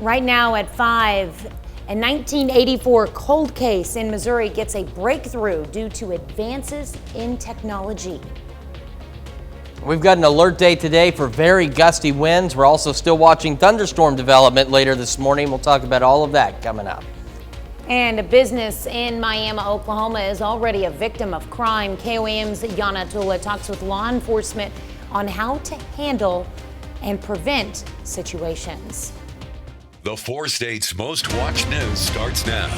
Right now at 5, a 1984 cold case in Missouri gets a breakthrough due to advances in technology. We've got an alert day today for very gusty winds. We're also still watching thunderstorm development later this morning. We'll talk about all of that coming up. And a business in Miami, Oklahoma is already a victim of crime. KOAM's Yana Tula talks with law enforcement on how to handle and prevent situations. The 4 states' most watched news starts now.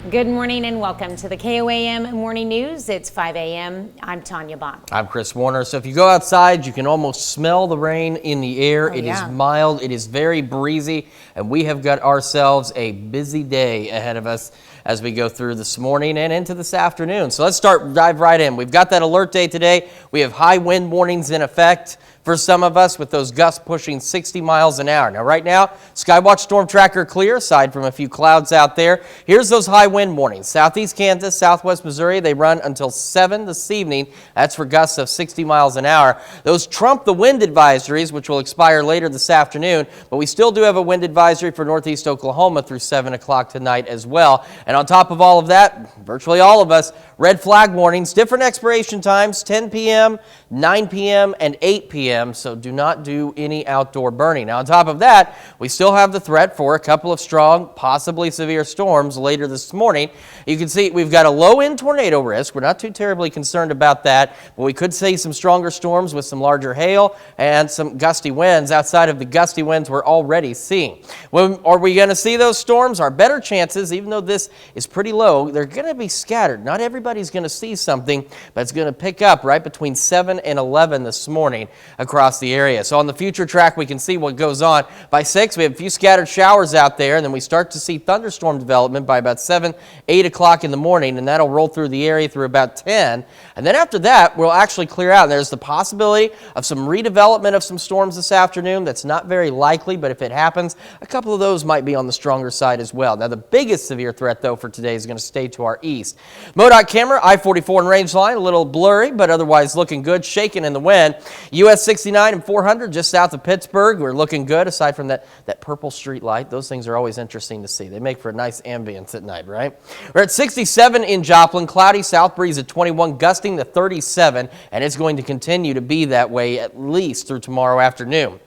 Good morning and welcome to the KOAM Morning News. It's 5 a.m. I'm Tanya Bach. I'm Chris Warner. So if you go outside, you can almost smell the rain in the air. It is mild. It is very breezy. And we have got ourselves a busy day ahead of us as we go through this morning and into this afternoon. So let's dive right in. We've got that alert day today. We have high wind warnings in effect for some of us, with those gusts pushing 60 miles an hour. Now, right now, Skywatch Storm Tracker clear, aside from a few clouds out there. Here's those high wind warnings. Southeast Kansas, southwest Missouri, they run until 7 this evening. That's for gusts of 60 miles an hour. Those trump the wind advisories, which will expire later this afternoon, but we still do have a wind advisory for northeast Oklahoma through 7 o'clock tonight as well. And on top of all of that, virtually all of us, red flag warnings, different expiration times, 10 p.m., 9 p.m., and 8 p.m. So do not do any outdoor burning. Now, on top of that, we still have the threat for a couple of strong, possibly severe storms later this morning. You can see we've got a low-end tornado risk. We're not too terribly concerned about that, but we could see some stronger storms with some larger hail and some gusty winds outside of the gusty winds we're already seeing. When are we going to see those storms? Our better chances, even though this is pretty low, they're going to be scattered. Not everybody's going to see something, but it's going to pick up right between 7 and 11 this morning across the area. So on the future track, we can see what goes on. By 6, we have a few scattered showers out there, and then we start to see thunderstorm development by about 7, 8 o'clock in the morning, and that'll roll through the area through about 10. And then after that, we'll actually clear out. And there's the possibility of some redevelopment of some storms this afternoon. That's not very likely, but if it happens, a couple of those might be on the stronger side as well. Now, the biggest severe threat, though, for today is going to stay to our east. MoDOT camera, I-44 and range line, a little blurry, but otherwise looking good, shaking in the wind. US 69 and 400 just south of Pittsburgh. We're looking good aside from that purple street light. Those things are always interesting to see. They make for a nice ambience at night, right? We're at 67 in Joplin, cloudy, south breeze at 21, gusting to 37, and it's going to continue to be that way at least through tomorrow afternoon.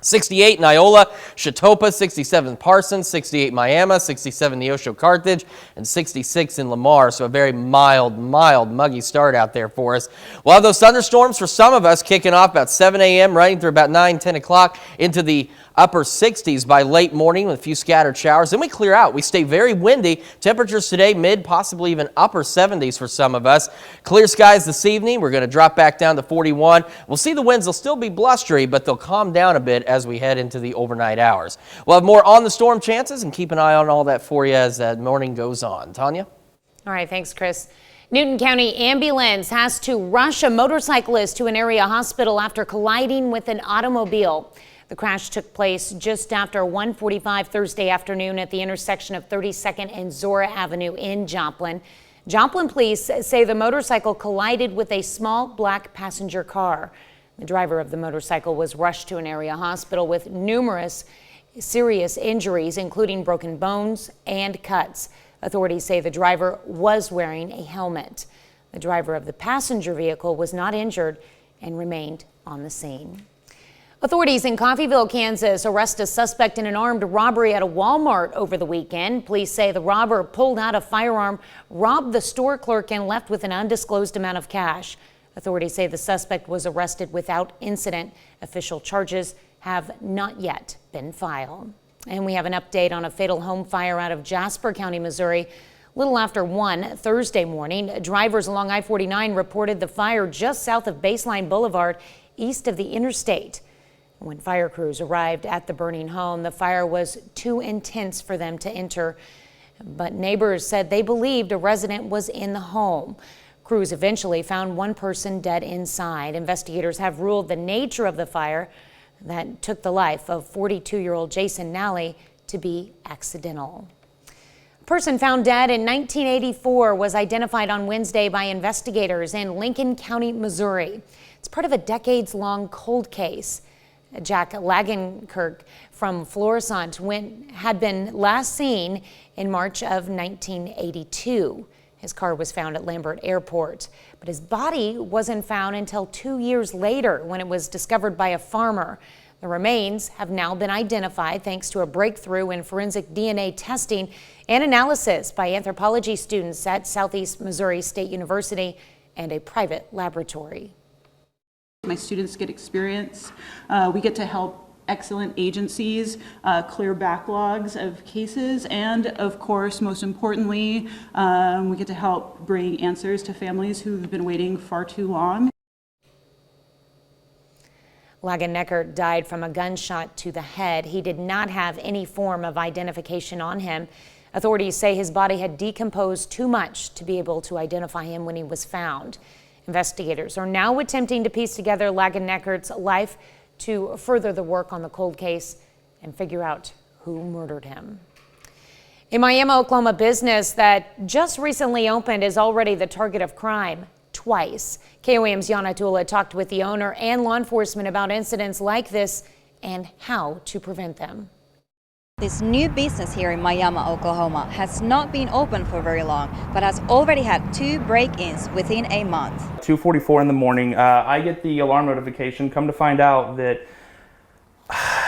68 in Iola, Chatopa, 67 Parsons, 68 Miami, 67 Neosho Carthage, and 66 in Lamar. So a very mild, muggy start out there for us. We'll have those thunderstorms for some of us kicking off about 7 a.m., running through about 9, 10 o'clock into the upper 60s by late morning with a few scattered showers. Then we clear out. We stay very windy. Temperatures today, mid, possibly even upper 70s for some of us. Clear skies this evening. We're going to drop back down to 41. We'll see the winds. They'll still be blustery, but they'll calm down a bit as we head into the overnight hours. We'll have more on the storm chances and keep an eye on all that for you as that morning goes on. Tanya? All right, thanks, Chris. Newton County ambulance has to rush a motorcyclist to an area hospital after colliding with an automobile. The crash took place just after 1:45 Thursday afternoon at the intersection of 32nd and Zora Avenue in Joplin. Joplin police say the motorcycle collided with a small black passenger car. The driver of the motorcycle was rushed to an area hospital with numerous serious injuries, including broken bones and cuts. Authorities say the driver was wearing a helmet. The driver of the passenger vehicle was not injured and remained on the scene. Authorities in Coffeyville, Kansas arrest a suspect in an armed robbery at a Walmart over the weekend. Police say the robber pulled out a firearm, robbed the store clerk, and left with an undisclosed amount of cash. Authorities say the suspect was arrested without incident. Official charges have not yet been filed. And we have an update on a fatal home fire out of Jasper County, Missouri. Little after 1 Thursday morning, drivers along I-49 reported the fire just south of Baseline Boulevard, east of the interstate. When fire crews arrived at the burning home, the fire was too intense for them to enter, but neighbors said they believed a resident was in the home. Crews eventually found one person dead inside. Investigators have ruled the nature of the fire that took the life of 42-year-old Jason Nally to be accidental. A person found dead in 1984 was identified on Wednesday by investigators in Lincoln County, Missouri. It's part of a decades-long cold case. Jack Lagenkirk from Florissant had been last seen in March of 1982. His car was found at Lambert Airport, but his body wasn't found until 2 years later when it was discovered by a farmer. The remains have now been identified thanks to a breakthrough in forensic DNA testing and analysis by anthropology students at Southeast Missouri State University and a private laboratory. My students get experience. We get to help excellent agencies clear backlogs of cases, and of course, most importantly, we get to help bring answers to families who've been waiting far too long. Lagenkirk died from a gunshot to the head. He did not have any form of identification on him. Authorities say his body had decomposed too much to be able to identify him when he was found. Investigators are now attempting to piece together Lagenkirk's life to further the work on the cold case and figure out who murdered him. A Miami, Oklahoma business that just recently opened is already the target of crime twice. KOAM's Yana Tula talked with the owner and law enforcement about incidents like this and how to prevent them. This new business here in Miami, Oklahoma has not been open for very long, but has already had 2 break-ins within a month. 2:44 in the morning, I get the alarm notification, come to find out that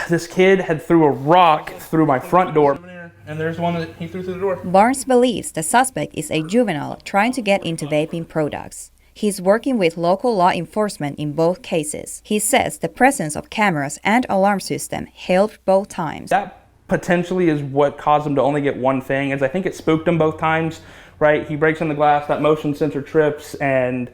this kid had threw a rock through my front door. And there's one that he threw through the door. Barnes believes the suspect is a juvenile trying to get into vaping products. He's working with local law enforcement in both cases. He says the presence of cameras and alarm system helped both times. That potentially is what caused him to only get one thing, as I think it spooked him both times, right? He breaks in the glass, that motion sensor trips, and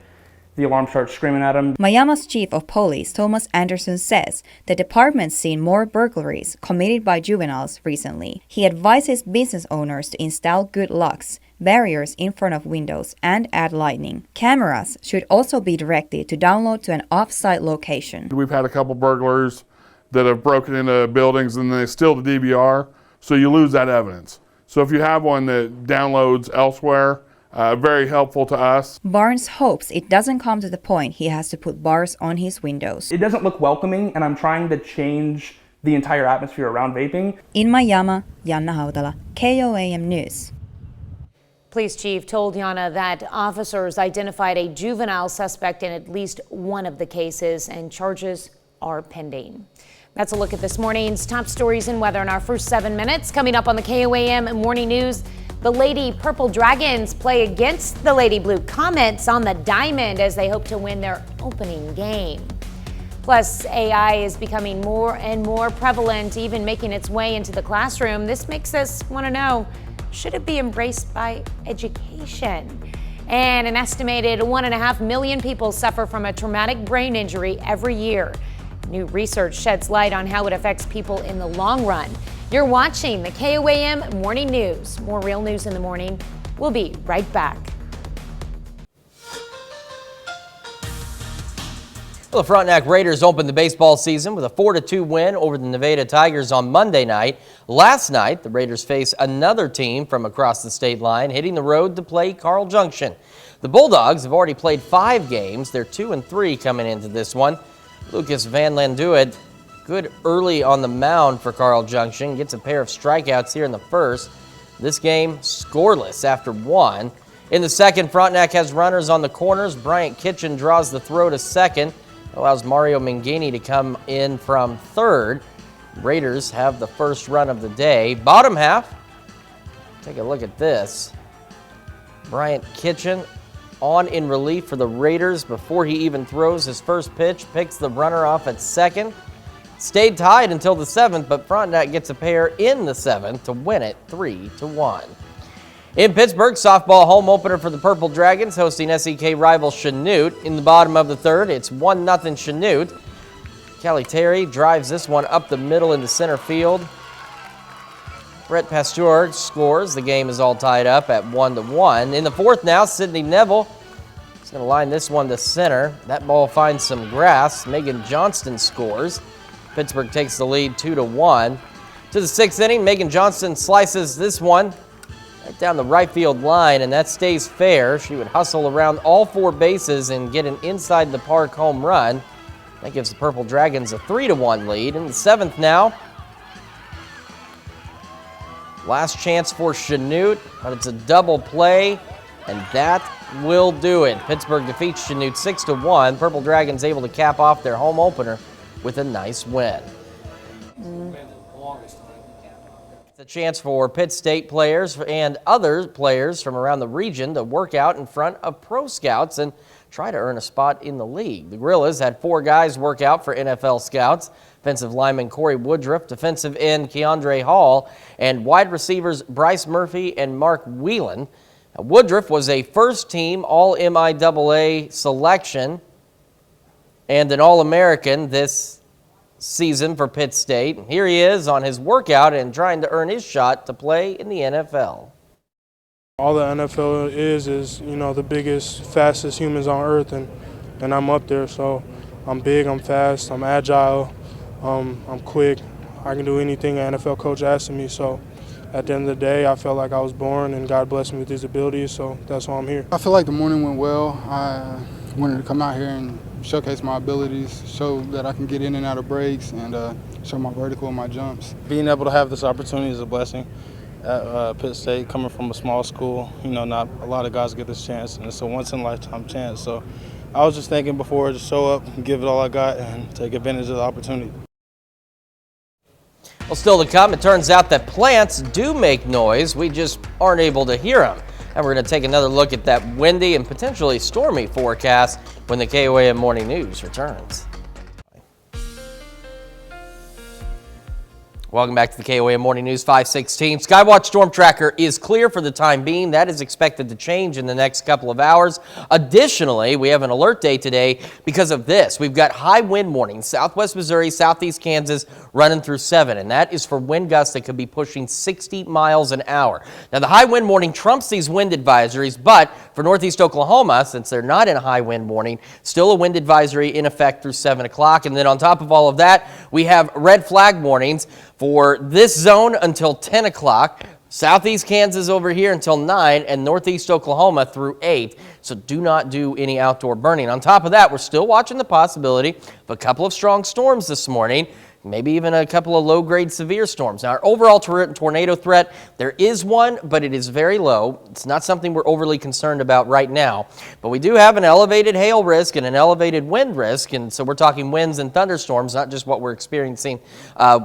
the alarm starts screaming at him. Miami's chief of police, Thomas Anderson, says the department's seen more burglaries committed by juveniles recently. He advises business owners to install good locks, barriers in front of windows, and add lighting. Cameras should also be directed to download to an off-site location. We've had a couple burglars that have broken into buildings and they steal the DVR, so you lose that evidence. So if you have one that downloads elsewhere, very helpful to us. Barnes hopes it doesn't come to the point he has to put bars on his windows. It doesn't look welcoming, and I'm trying to change the entire atmosphere around vaping. In Miami, Janna Hautala, KOAM News. Police chief told Yana that officers identified a juvenile suspect in at least one of the cases and charges are pending. That's a look at this morning's top stories and weather in our first 7 minutes. Coming up on the KOAM Morning News, the Lady Purple Dragons play against the Lady Blue Comets on the diamond as they hope to win their opening game. Plus, AI is becoming more and more prevalent, even making its way into the classroom. This makes us want to know, should it be embraced by education? And an estimated 1.5 million people suffer from a traumatic brain injury every year. New research sheds light on how it affects people in the long run. You're watching the KOAM Morning News. More real news in the morning. We'll be right back. Well, the Frontenac Raiders opened the baseball season with a 4-2 win over the Nevada Tigers on Monday night. Last night, the Raiders face another team from across the state line, hitting the road to play Carl Junction. The Bulldogs have already played 5 games. They're 2-3 coming into this one. Lucas Van Landuit, good early on the mound for Carl Junction, gets a pair of strikeouts here in the first. This game scoreless after 1. In the second, Frontenac has runners on the corners. Bryant Kitchen draws the throw to second, allows Mario Mangini to come in from third. Raiders have the first run of the day. Bottom half, take a look at this. Bryant Kitchen on in relief for the Raiders before he even throws his first pitch, picks the runner off at second. Stayed tied until the 7th, but Frontenac gets a pair in the 7th to win it 3-1. In Pittsburgh, softball home opener for the Purple Dragons, hosting SEK rival Chanute. In the bottom of the third, it's 1-0 Chanute. Callie Terry drives this one up the middle into center field. Brett Pasteur scores. The game is all tied up at 1-1. In the fourth now, Sydney Neville is going to line this one to center. That ball finds some grass. Megan Johnston scores. Pittsburgh takes the lead 2-1. To the 6th inning, Megan Johnston slices this one right down the right field line, and that stays fair. She would hustle around all 4 bases and get an inside the park home run. That gives the Purple Dragons a 3-1 lead. In the 7th now. Last chance for Chanute, but it's a double play, and that will do it. Pittsburgh defeats Chanute 6-1. Purple Dragons able to cap off their home opener with a nice win. It's a chance for Pitt State players and other players from around the region to work out in front of pro scouts and try to earn a spot in the league. The Gorillas had 4 guys work out for NFL scouts. Defensive lineman Corey Woodruff, defensive end Keandre Hall, and wide receivers Bryce Murphy and Mark Whelan. Now, Woodruff was a first-team All-MIAA selection and an All-American this season for Pitt State. Here he is on his workout and trying to earn his shot to play in the NFL. All the NFL is the biggest, fastest humans on earth, and I'm up there. So I'm big, I'm fast, I'm agile, I'm quick. I can do anything an NFL coach asks of me. So at the end of the day, I felt like I was born and God blessed me with these abilities, so that's why I'm here. I feel like the morning went well. I wanted to come out here and showcase my abilities, show that I can get in and out of breaks, and show my vertical and my jumps. Being able to have this opportunity is a blessing. At Pitt State, coming from a small school, not a lot of guys get this chance, and it's a once-in-a-lifetime chance. So I was just thinking before to show up, give it all I got, and take advantage of the opportunity. Well, still to come, it turns out that plants do make noise. We just aren't able to hear them. And we're going to take another look at that windy and potentially stormy forecast when the KOAM Morning News returns. Welcome back to the KOAM Morning News 516. Skywatch Storm Tracker is clear for the time being. That is expected to change in the next couple of hours. Additionally, we have an alert day today because of this. We've got high wind warnings, southwest Missouri, southeast Kansas, running through 7, and that is for wind gusts that could be pushing 60 miles an hour. Now, the high wind warning trumps these wind advisories, but for northeast Oklahoma, since they're not in a high wind warning, still a wind advisory in effect through 7 o'clock. And then on top of all of that, we have red flag warnings for this zone until 10 o'clock, southeast Kansas over here until 9, and northeast Oklahoma through 8. So do not do any outdoor burning. On top of that, we're still watching the possibility of a couple of strong storms this morning, maybe even a couple of low-grade severe storms. Now, our overall tornado threat, there is one, but it is very low. It's not something we're overly concerned about right now. But we do have an elevated hail risk and an elevated wind risk, and so we're talking winds and thunderstorms, not just what we're experiencing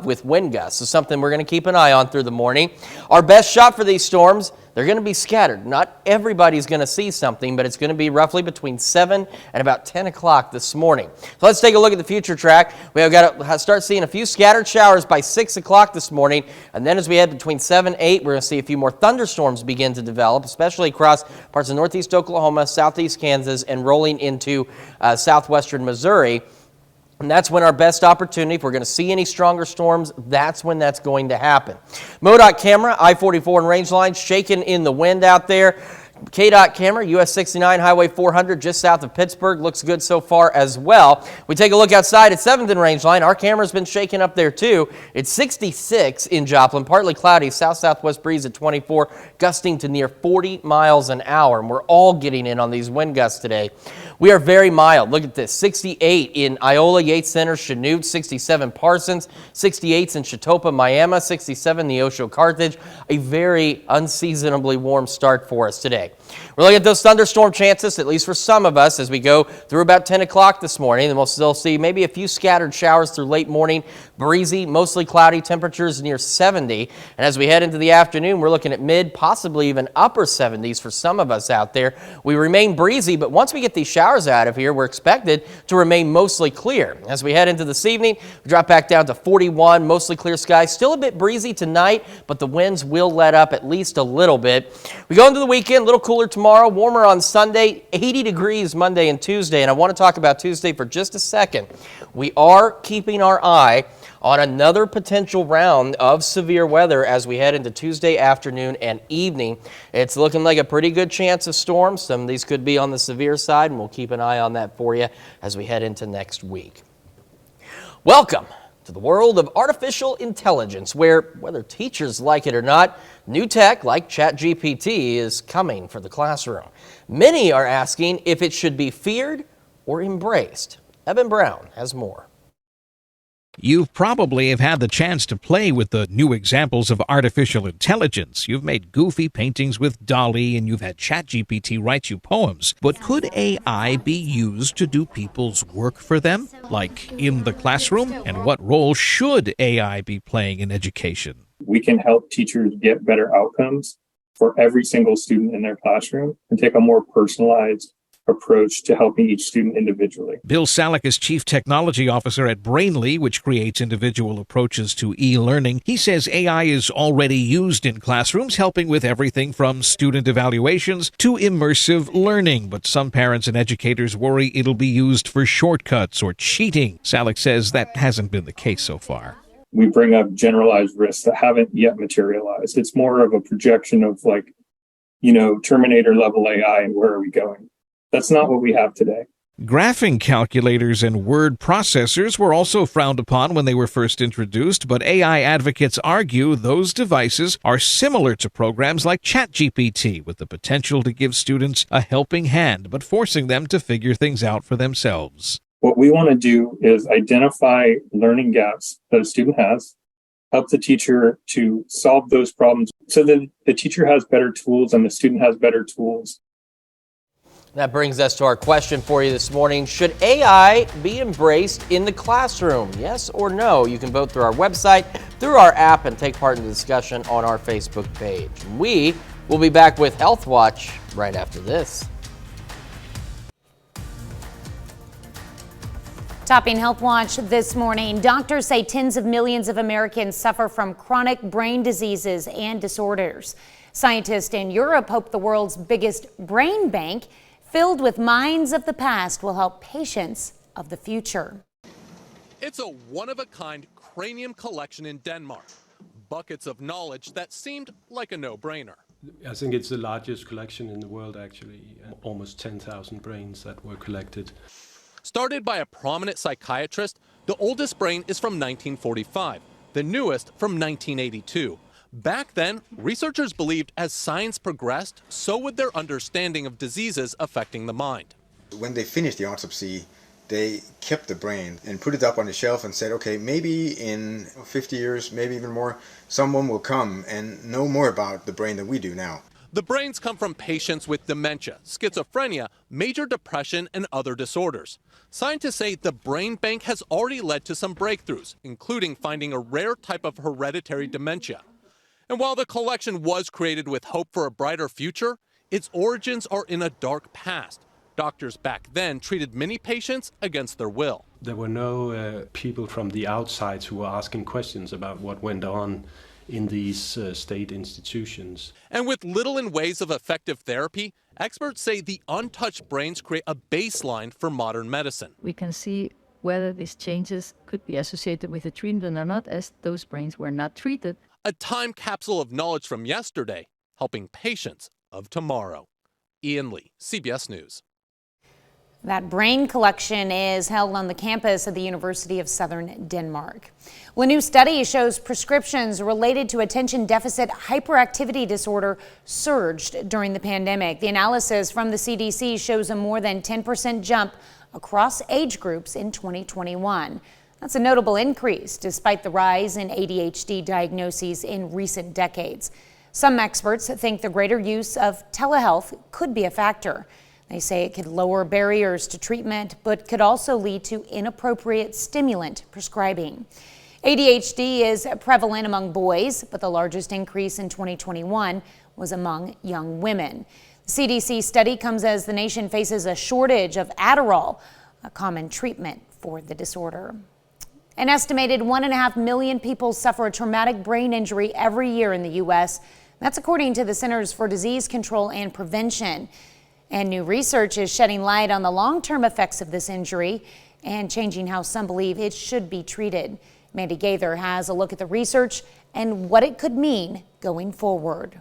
with wind gusts. So something we're going to keep an eye on through the morning. Our best shot for these storms, they're going to be scattered. Not everybody's going to see something, but it's going to be roughly between 7 and about 10 o'clock this morning. So let's take a look at the future track. We have got to start seeing a few scattered showers by 6 o'clock this morning, and then as we head between 7 and 8, we're going to see a few more thunderstorms begin to develop, especially across parts of northeast Oklahoma, southeast Kansas, and rolling into southwestern Missouri. And that's when our best opportunity, if we're going to see any stronger storms, that's when that's going to happen. MoDOT camera, I-44 and range lines shaking in the wind out there. KDOT camera, US 69, Highway 400, just south of Pittsburgh. Looks good so far as well. We take a look outside at 7th and range line. Our camera's been shaking up there too. It's 66 in Joplin, partly cloudy, south-southwest breeze at 24, gusting to near 40 miles an hour. And we're all getting in on these wind gusts today. We are very mild. Look at this, 68 in Iola, Yates Center, Chanute, 67 Parsons, 68 in Chatopa, Miami, 67 Neosho, Carthage. A very unseasonably warm start for us today. We're looking at those thunderstorm chances, at least for some of us, as we go through about 10 o'clock this morning. And we'll still see maybe a few scattered showers through late morning, breezy, mostly cloudy, temperatures near 70. And as we head into the afternoon, we're looking at mid, possibly even upper 70s for some of us out there. We remain breezy, but once we get these showers out of here, we're expected to remain mostly clear. As we head into this evening, we drop back down to 41, mostly clear skies. Still a bit breezy tonight, but the winds will let up at least a little bit. We go into the weekend, a little cooler tomorrow, warmer on Sunday, 80 degrees Monday and Tuesday. And I want to talk about Tuesday for just a second. We are keeping our eye on another potential round of severe weather as we head into Tuesday afternoon and evening. It's looking like a pretty good chance of storms. Some of these could be on the severe side, and we'll keep an eye on that for you as we head into next week. Welcome to the world of artificial intelligence, where, whether teachers like it or not, new tech like ChatGPT is coming for the classroom. Many are asking if it should be feared or embraced. Evan Brown has more. You probably have had the chance to play with the new examples of artificial intelligence. You've made goofy paintings with DALL-E and you've had ChatGPT write you poems. But could AI be used to do people's work for them, like in the classroom? And what role should AI be playing in education? We can help teachers get better outcomes for every single student in their classroom and take a more personalized approach to helping each student individually. Bill Salek is Chief Technology Officer at Brainly, which creates individual approaches to e-learning. He says AI is already used in classrooms, helping with everything from student evaluations to immersive learning. But some parents and educators worry it'll be used for shortcuts or cheating. Salek says that hasn't been the case so far. We bring up generalized risks that haven't yet materialized. It's more of a projection of Terminator level AI and where are we going? That's not what we have today. Graphing calculators and word processors were also frowned upon when they were first introduced, but AI advocates argue those devices are similar to programs like ChatGPT, with the potential to give students a helping hand, but forcing them to figure things out for themselves. What we want to do is identify learning gaps that a student has, help the teacher to solve those problems so that the teacher has better tools and the student has better tools. That brings us to our question for you this morning. Should AI be embraced in the classroom? Yes or no? You can vote through our website, through our app, and take part in the discussion on our Facebook page. We will be back with Health Watch right after this. Topping Health Watch this morning, doctors say tens of millions of Americans suffer from chronic brain diseases and disorders. Scientists in Europe hope the world's biggest brain bank, filled with minds of the past, will help patients of the future. It's a one-of-a-kind cranium collection in Denmark. Buckets of knowledge that seemed like a no-brainer. I think it's the largest collection in the world, actually. Almost 10,000 brains that were collected. Started by a prominent psychiatrist, the oldest brain is from 1945, the newest from 1982. Back then, researchers believed as science progressed, so would their understanding of diseases affecting the mind. When they finished the autopsy, they kept the brain and put it up on the shelf and said, okay, maybe in 50 years, maybe even more, someone will come and know more about the brain than we do now. The brains come from patients with dementia, schizophrenia, major depression, and other disorders. Scientists say the brain bank has already led to some breakthroughs, including finding a rare type of hereditary dementia. And while the collection was created with hope for a brighter future, its origins are in a dark past. Doctors back then treated many patients against their will. There were no people from the outside who were asking questions about what went on in these state institutions. And with little in ways of effective therapy, experts say the untouched brains create a baseline for modern medicine. We can see whether these changes could be associated with the treatment or not, as those brains were not treated. A time capsule of knowledge from yesterday, helping patients of tomorrow. Ian Lee, CBS News. That brain collection is held on the campus of the University of Southern Denmark. Well, a new study shows prescriptions related to attention deficit hyperactivity disorder surged during the pandemic. The analysis from the CDC shows a more than 10% jump across age groups in 2021. That's a notable increase despite the rise in ADHD diagnoses in recent decades. Some experts think the greater use of telehealth could be a factor. They say it could lower barriers to treatment, but could also lead to inappropriate stimulant prescribing. ADHD is prevalent among boys, but the largest increase in 2021 was among young women. The CDC study comes as the nation faces a shortage of Adderall, a common treatment for the disorder. An estimated 1.5 million people suffer a traumatic brain injury every year in the U.S. That's according to the Centers for Disease Control and Prevention. And new research is shedding light on the long-term effects of this injury and changing how some believe it should be treated. Mandy Gaither has a look at the research and what it could mean going forward.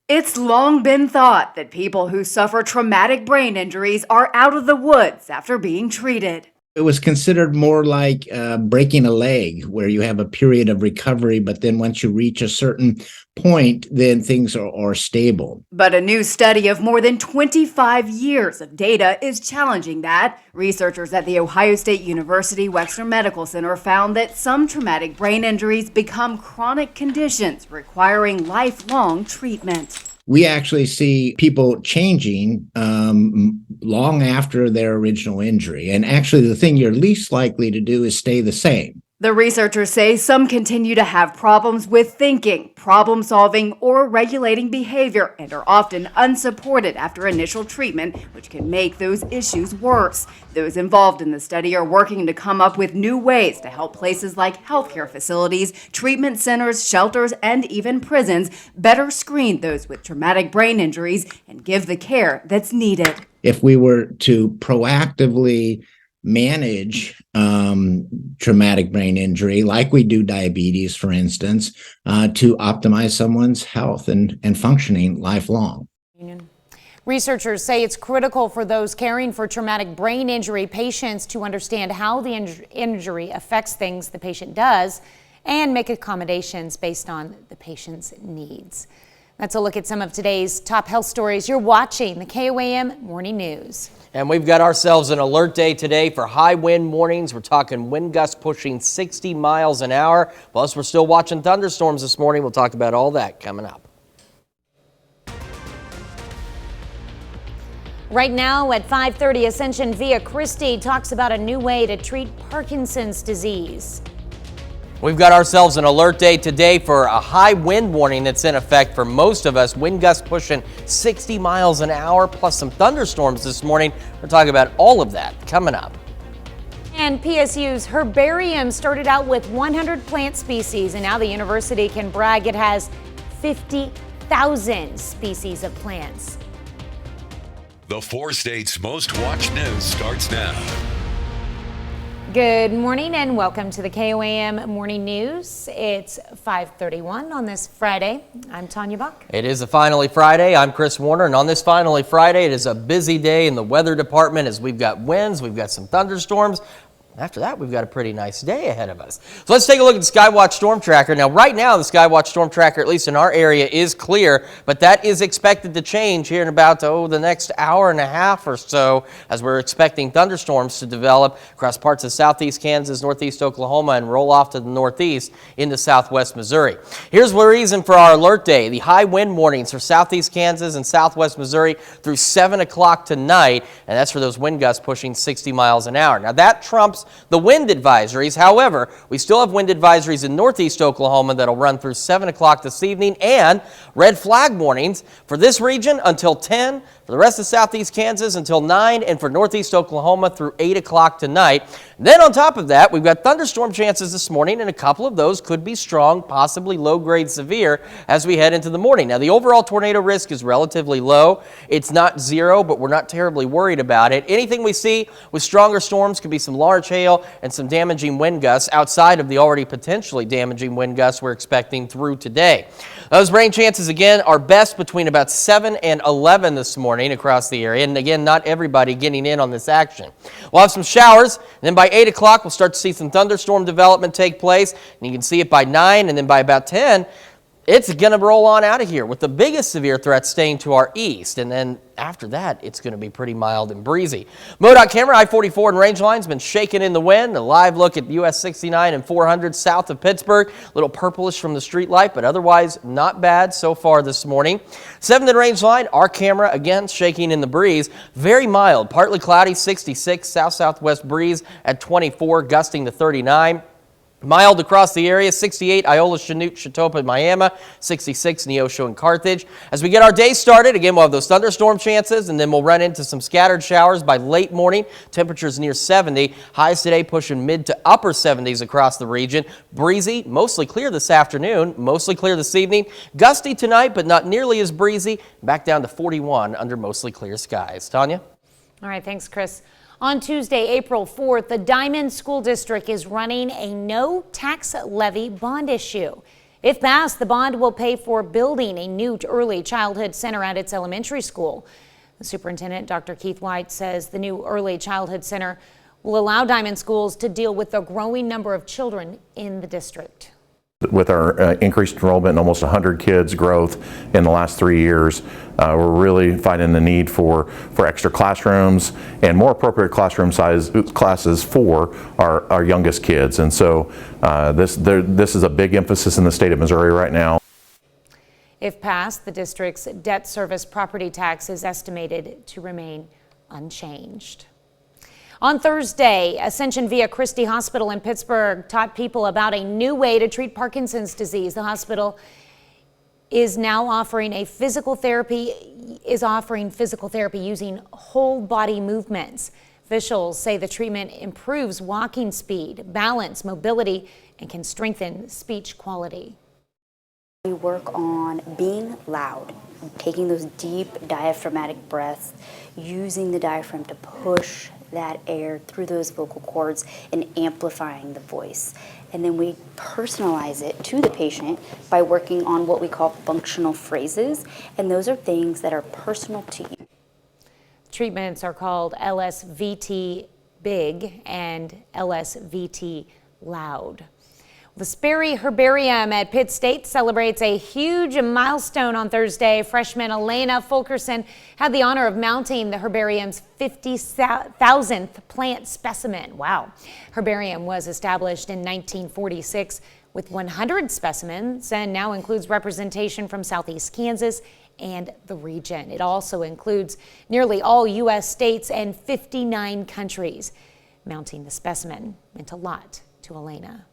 It's long been thought that people who suffer traumatic brain injuries are out of the woods after being treated. It was considered more like breaking a leg, where you have a period of recovery, but then once you reach a certain point, then things are stable. But a new study of more than 25 years of data is challenging that. Researchers at The Ohio State University Wexner Medical Center found that some traumatic brain injuries become chronic conditions requiring lifelong treatment. We actually see people changing long after their original injury. And actually, the thing you're least likely to do is stay the same. The researchers say some continue to have problems with thinking, problem solving, or regulating behavior and are often unsupported after initial treatment, which can make those issues worse. Those involved in the study are working to come up with new ways to help places like healthcare facilities, treatment centers, shelters, and even prisons better screen those with traumatic brain injuries and give the care that's needed. If we were to proactively manage traumatic brain injury, like we do diabetes, for instance, to optimize someone's health and functioning lifelong. Researchers say it's critical for those caring for traumatic brain injury patients to understand how the injury affects things the patient does and make accommodations based on the patient's needs. That's a look at some of today's top health stories. You're watching the KOAM Morning News. And we've got ourselves an alert day today for high wind warnings. We're talking wind gusts pushing 60 miles an hour. Plus, we're still watching thunderstorms this morning. We'll talk about all that coming up. Right now at 5:30, Ascension Via Christi talks about a new way to treat Parkinson's disease. We've got ourselves an alert day today for a high wind warning that's in effect for most of us. Wind gusts pushing 60 miles an hour, plus some thunderstorms this morning. We're talking about all of that coming up. And PSU's herbarium started out with 100 plant species, and now the university can brag it has 50,000 species of plants. The 4 states' most watched news starts now. Good morning and welcome to the KOAM Morning News. It's 5:31 on this Friday. I'm Tanya Buck. It is a Finally Friday. I'm Chris Warner, and on this Finally Friday, it is a busy day in the weather department as we've got winds, we've got some thunderstorms. After that, we've got a pretty nice day ahead of us. So let's take a look at the Skywatch Storm Tracker. Now, right now, the Skywatch Storm Tracker, at least in our area, is clear, but that is expected to change here in about, the next hour and a half or so, as we're expecting thunderstorms to develop across parts of southeast Kansas, northeast Oklahoma, and roll off to the northeast into southwest Missouri. Here's the reason for our alert day. The high wind warnings for southeast Kansas and southwest Missouri through 7 o'clock tonight, and that's for those wind gusts pushing 60 miles an hour. Now, that trumps the wind advisories. However, we still have wind advisories in northeast Oklahoma that'll run through 7 o'clock this evening, and red flag warnings for this region until 10, for the rest of southeast Kansas until 9, and for northeast Oklahoma through 8 o'clock tonight. And then on top of that, we've got thunderstorm chances this morning, and a couple of those could be strong, possibly low-grade severe as we head into the morning. Now, the overall tornado risk is relatively low. It's not zero, but we're not terribly worried about it. Anything we see with stronger storms could be some large hail and some damaging wind gusts outside of the already potentially damaging wind gusts we're expecting through today. Those rain chances, again, are best between about 7 and 11 this morning across the area. And again, not everybody getting in on this action. We'll have some showers, and then by 8 o'clock, we'll start to see some thunderstorm development take place. And you can see it by 9, and then by about 10, it's going to roll on out of here with the biggest severe threat staying to our east. And then after that, it's going to be pretty mild and breezy. MoDOT camera I-44 and range line's been shaking in the wind. A live look at US 69 and 400 south of Pittsburgh. A little purplish from the street light, but otherwise not bad so far this morning. 7th and range line, our camera again shaking in the breeze. Very mild, partly cloudy, 66, south-southwest breeze at 24, gusting to 39. Mild across the area, 68 Iola, Chanute, Chatopa, and Miami, 66 Neosho and Carthage. As we get our day started, again, we'll have those thunderstorm chances, and then we'll run into some scattered showers by late morning. Temperatures near 70. Highs today pushing mid to upper 70s across the region. Breezy, mostly clear this afternoon, mostly clear this evening. Gusty tonight, but not nearly as breezy. Back down to 41 under mostly clear skies. Tanya? All right, thanks, Chris. On Tuesday, April 4th, the Diamond School District is running a no tax levy bond issue. If passed, the bond will pay for building a new early childhood center at its elementary school. The superintendent, Dr. Keith White, says the new early childhood center will allow Diamond schools to deal with the growing number of children in the district. With our increased enrollment and almost 100 kids growth in the last 3 years, we're really finding the need for extra classrooms and more appropriate classroom size classes for our youngest kids. And so this is a big emphasis in the state of Missouri right now. If passed, the district's debt service property tax is estimated to remain unchanged. On Thursday, Ascension Via Christi Hospital in Pittsburgh taught people about a new way to treat Parkinson's disease. The hospital is now offering physical therapy using whole body movements. Officials say the treatment improves walking speed, balance, mobility, and can strengthen speech quality. We work on being loud, taking those deep diaphragmatic breaths, using the diaphragm to push that air through those vocal cords and amplifying the voice. And then we personalize it to the patient by working on what we call functional phrases, and those are things that are personal to you. Treatments are called LSVT Big and LSVT Loud. The Sperry Herbarium at Pitt State celebrates a huge milestone on Thursday. Freshman Elena Fulkerson had the honor of mounting the herbarium's 50,000th plant specimen. Wow. Herbarium was established in 1946 with 100 specimens and now includes representation from Southeast Kansas and the region. It also includes nearly all U.S. states and 59 countries. Mounting the specimen meant a lot to Elena.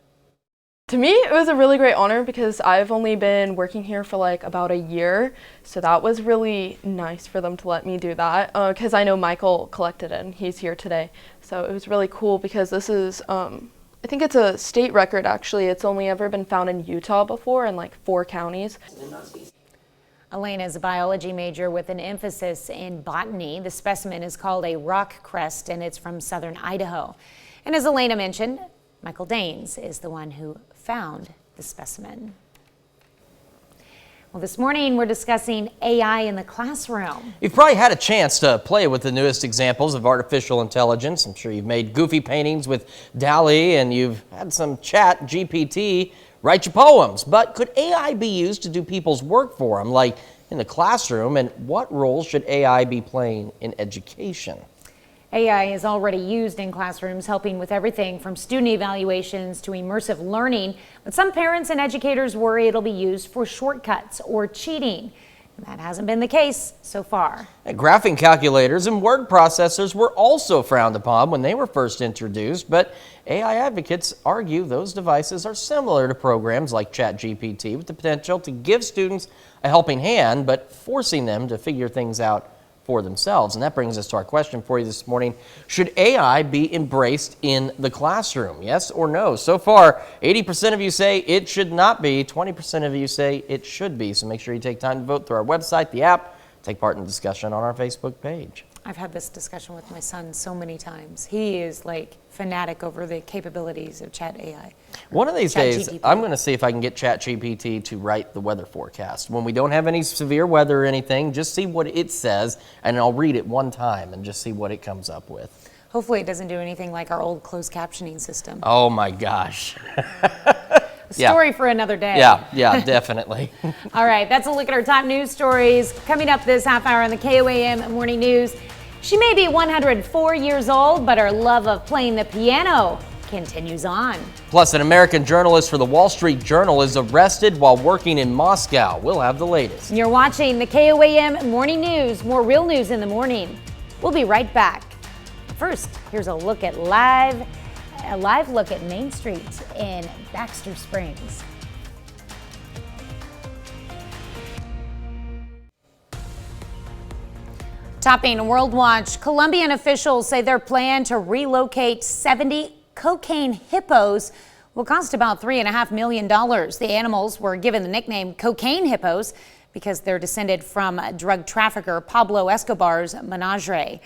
To me, it was a really great honor because I've only been working here for like about a year, so that was really nice for them to let me do that because I know Michael collected it and he's here today. So it was really cool because this is, I think it's a state record actually. It's only ever been found in Utah before in like 4 counties. Elena is a biology major with an emphasis in botany. The specimen is called a rock crest and it's from southern Idaho. And as Elena mentioned, Michael Daines is the one who found the specimen. Well, this morning we're discussing AI in the classroom. You've probably had a chance to play with the newest examples of artificial intelligence. I'm sure you've made goofy paintings with DALL-E and you've had some chat GPT write your poems. But could AI be used to do people's work for them, like in the classroom? And what role should AI be playing in education? AI is already used in classrooms, helping with everything from student evaluations to immersive learning. But some parents and educators worry it'll be used for shortcuts or cheating. And that hasn't been the case so far. Graphing calculators and word processors were also frowned upon when they were first introduced, but AI advocates argue those devices are similar to programs like ChatGPT with the potential to give students a helping hand, but forcing them to figure things out for themselves. And that brings us to our question for you this morning. Should AI be embraced in the classroom? Yes or no? So far, 80% of you say it should not be. 20% of you say it should be. So make sure you take time to vote through our website, the app, take part in the discussion on our Facebook page. I've had this discussion with my son so many times. He is like fanatic over the capabilities of Chat AI. One of these days, I'm going to see if I can get ChatGPT to write the weather forecast. When we don't have any severe weather or anything, just see what it says, and I'll read it one time and just see what it comes up with. Hopefully it doesn't do anything like our old closed captioning system. Oh my gosh. Story for another day. Yeah, definitely. All right, that's a look at our top news stories. Coming up this half hour on the KOAM Morning News. She may be 104 years old, but her love of playing the piano continues on. Plus, an American journalist for the Wall Street Journal is arrested while working in Moscow. We'll have the latest. You're watching the KOAM Morning News. More real news in the morning. We'll be right back. First, here's a look at live look at Main Street in Baxter Springs. Topping World Watch, Colombian officials say their plan to relocate 70 cocaine hippos will cost about $3.5 million. The animals were given the nickname cocaine hippos because they're descended from drug trafficker Pablo Escobar's menagerie.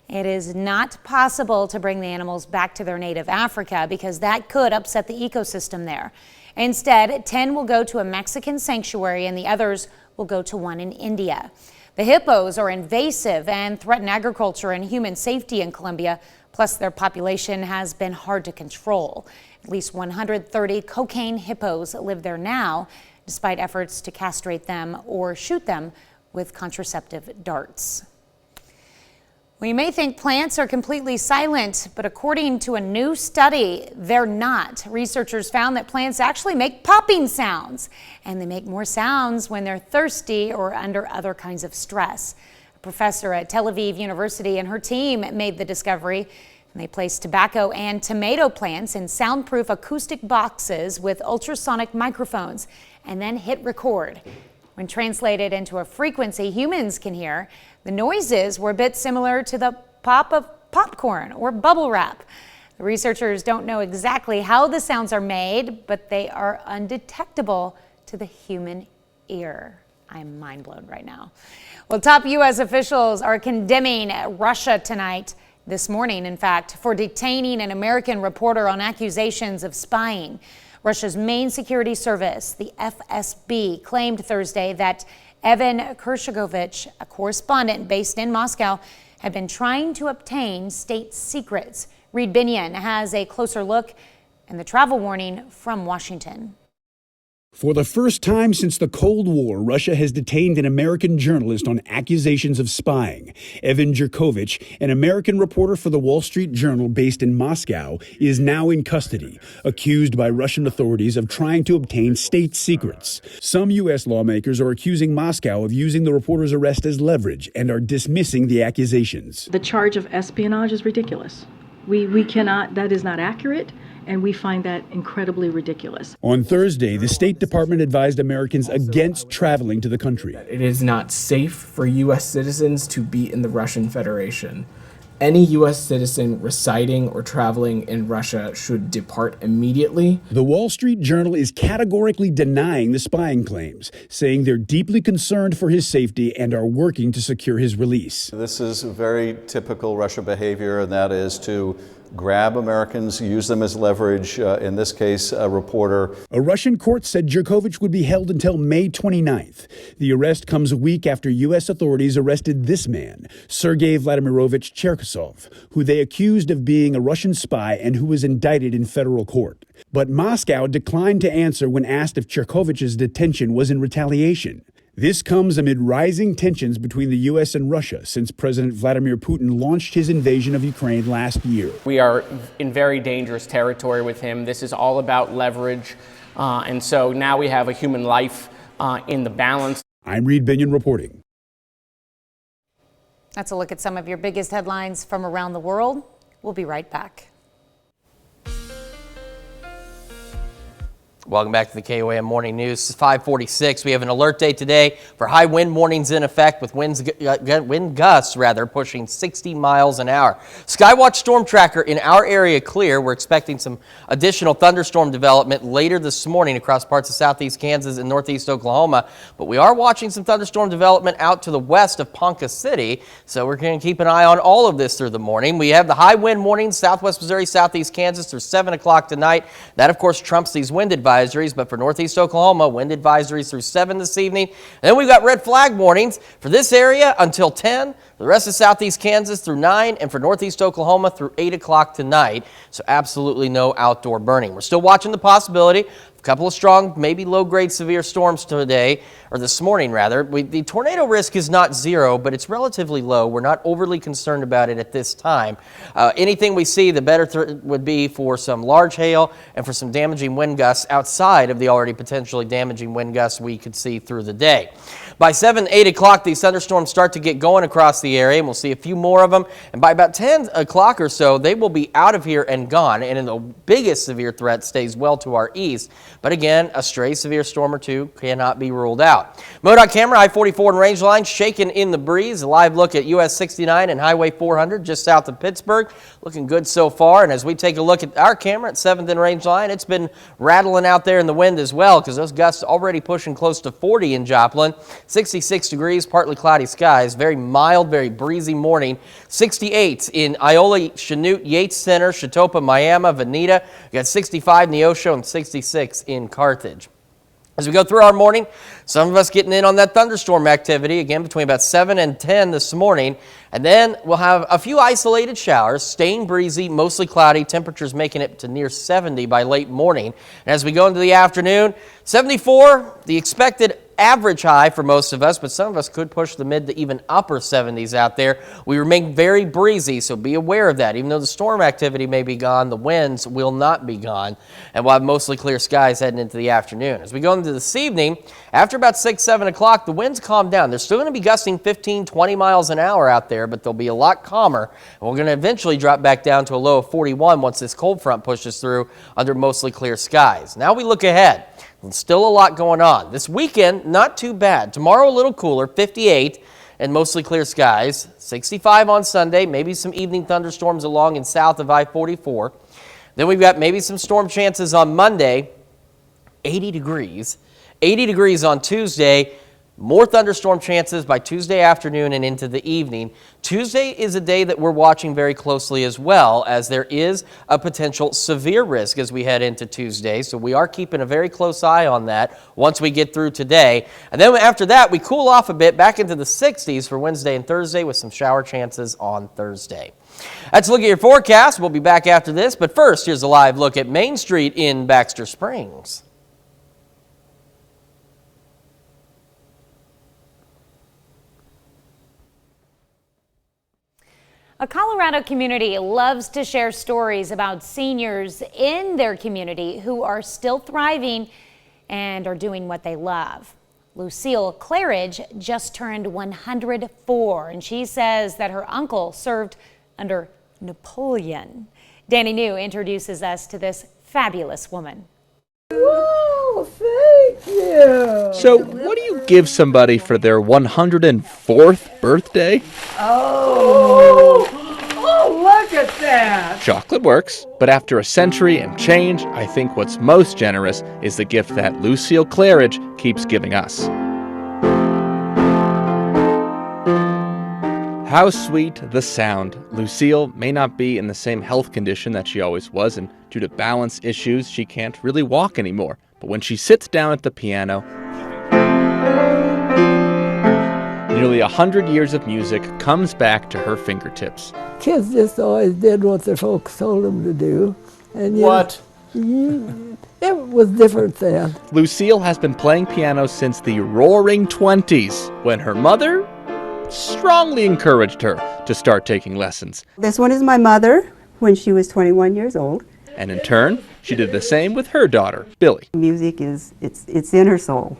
It is not possible to bring the animals back to their native Africa because that could upset the ecosystem there. Instead, 10 will go to a Mexican sanctuary and the others will go to one in India. The hippos are invasive and threaten agriculture and human safety in Colombia, Plus, their population has been hard to control. At least 130 cocaine hippos live there now, despite efforts to castrate them or shoot them with contraceptive darts. Well, you may think plants are completely silent, but according to a new study, they're not. Researchers found that plants actually make popping sounds, and they make more sounds when they're thirsty or under other kinds of stress. A professor at Tel Aviv University and her team made the discovery, and they placed tobacco and tomato plants in soundproof acoustic boxes with ultrasonic microphones, and then hit record. When translated into a frequency humans can hear, the noises were a bit similar to the pop of popcorn or bubble wrap. The researchers don't know exactly how the sounds are made, but they are undetectable to the human ear. I'm mind blown right now. Well, top U.S. officials are condemning Russia tonight, this morning, in fact, for detaining an American reporter on accusations of spying. Russia's main security service, the FSB, claimed Thursday that Evan Kershikovich, a correspondent based in Moscow, had been trying to obtain state secrets. Reed Binion has a closer look and the travel warning from Washington. For the first time since the Cold War, Russia has detained an American journalist on accusations of spying. Evan Jerkovich, an American reporter for the Wall Street Journal based in Moscow, is now in custody, accused by Russian authorities of trying to obtain state secrets. Some U.S. lawmakers are accusing Moscow of using the reporter's arrest as leverage and are dismissing the accusations. The charge of espionage is ridiculous. We cannot, that is not accurate. And we find that incredibly ridiculous. On Thursday, the State Department advised Americans against traveling to the country. It is not safe for U.S. citizens to be in the Russian Federation. Any U.S. citizen residing or traveling in Russia should depart immediately. The Wall Street Journal is categorically denying the spying claims, saying they're deeply concerned for his safety and are working to secure his release. This is very typical Russia behavior, and that is to grab Americans, use them as leverage, in this case, a reporter. A Russian court said Jerkovich would be held until May 29th. The arrest comes a week after U.S. authorities arrested this man, Sergei Vladimirovich Cherkasov, who they accused of being a Russian spy and who was indicted in federal court. But Moscow declined to answer when asked if Cherkovich's detention was in retaliation. This comes amid rising tensions between the U.S. and Russia since President Vladimir Putin launched his invasion of Ukraine last year. We are in very dangerous territory with him. This is all about leverage. And so now we have a human life in the balance. I'm Reed Binion reporting. That's a look at some of your biggest headlines from around the world. We'll be right back. Welcome back to the KOAM Morning News. It's 5:46. We have an alert day today for high wind warnings in effect with wind gusts pushing 60 miles an hour. Skywatch storm tracker in our area clear. We're expecting some additional thunderstorm development later this morning across parts of southeast Kansas and northeast Oklahoma. But we are watching some thunderstorm development out to the west of Ponca City. So we're going to keep an eye on all of this through the morning. We have the high wind warnings, southwest Missouri, southeast Kansas through 7 o'clock tonight. That, of course, trumps these wind advisories. But for northeast Oklahoma, wind advisories through 7 this evening. And then we've got red flag warnings for this area until 10, for the rest of southeast Kansas through 9, and for northeast Oklahoma through 8 o'clock tonight. So absolutely no outdoor burning. We're still watching the possibility of a couple of strong, maybe low-grade severe storms today, or this morning rather. The tornado risk is not zero, but it's relatively low. We're not overly concerned about it at this time. Anything we see, the better would be for some large hail and for some damaging wind gusts outside of the already potentially damaging wind gusts we could see through the day. By 7, 8 o'clock, these thunderstorms start to get going across the area, and we'll see a few more of them. And by about 10 o'clock or so, they will be out of here and gone. And the biggest severe threat stays well to our east. But again, a stray severe storm or two cannot be ruled out. MoDOT camera, I-44 and range line shaking in the breeze. A live look at US 69 and Highway 400 just south of Pittsburgh. Looking good so far. And as we take a look at our camera at 7th and range line, it's been rattling out there in the wind as well, because those gusts already pushing close to 40 in Joplin. 66 degrees, partly cloudy skies. Very mild, very breezy morning. 68 in Iola, Chanute, Yates Center, Chatopa, Miami, Veneta. We got 65 in Neosho and 66 in Carthage. As we go through our morning, some of us getting in on that thunderstorm activity, again, between about 7 and 10 this morning. And then we'll have a few isolated showers, staying breezy, mostly cloudy, temperatures making it to near 70 by late morning. And as we go into the afternoon, 74, the expected average high for most of us, but some of us could push the mid to even upper 70s out there. We remain very breezy, so be aware of that. Even though the storm activity may be gone, the winds will not be gone, and we'll have mostly clear skies heading into the afternoon. As we go into this evening, after about 6, 7 o'clock, the winds calm down. They're still going to be gusting 15, 20 miles an hour out there, but they'll be a lot calmer, and we're going to eventually drop back down to a low of 41 once this cold front pushes through under mostly clear skies. Now we look ahead. Still a lot going on. This weekend, not too bad. Tomorrow, a little cooler, 58 and mostly clear skies. 65 on Sunday, maybe some evening thunderstorms along and south of I-44. Then we've got maybe some storm chances on Monday, 80 degrees. 80 degrees on Tuesday. More thunderstorm chances by Tuesday afternoon and into the evening. Tuesday is a day that we're watching very closely as well, as there is a potential severe risk as we head into Tuesday. So we are keeping a very close eye on that once we get through today. And then after that, we cool off a bit back into the 60s for Wednesday and Thursday with some shower chances on Thursday. Let's look at your forecast. We'll be back after this. But first, here's a live look at Main Street in Baxter Springs. A Colorado community loves to share stories about seniors in their community who are still thriving and are doing what they love. Lucille Claridge just turned 104, and she says that her uncle served under Napoleon. Danny New introduces us to this fabulous woman. Whoa, thank you. So, what do you give somebody for their 104th birthday? Oh, look at that. Chocolate works, but after a century and change, I think what's most generous is the gift that Lucille Claridge keeps giving us. How sweet the sound. Lucille may not be in the same health condition that she always was, and due to balance issues, she can't really walk anymore. But when she sits down at the piano, nearly 100 years of music comes back to her fingertips. Kids just always did what their folks told them to do. And What? It was different then. Lucille has been playing piano since the roaring 20s, when her mother strongly encouraged her to start taking lessons. This one is my mother when she was 21 years old. And in turn, she did the same with her daughter, Billy. Music it's in her soul.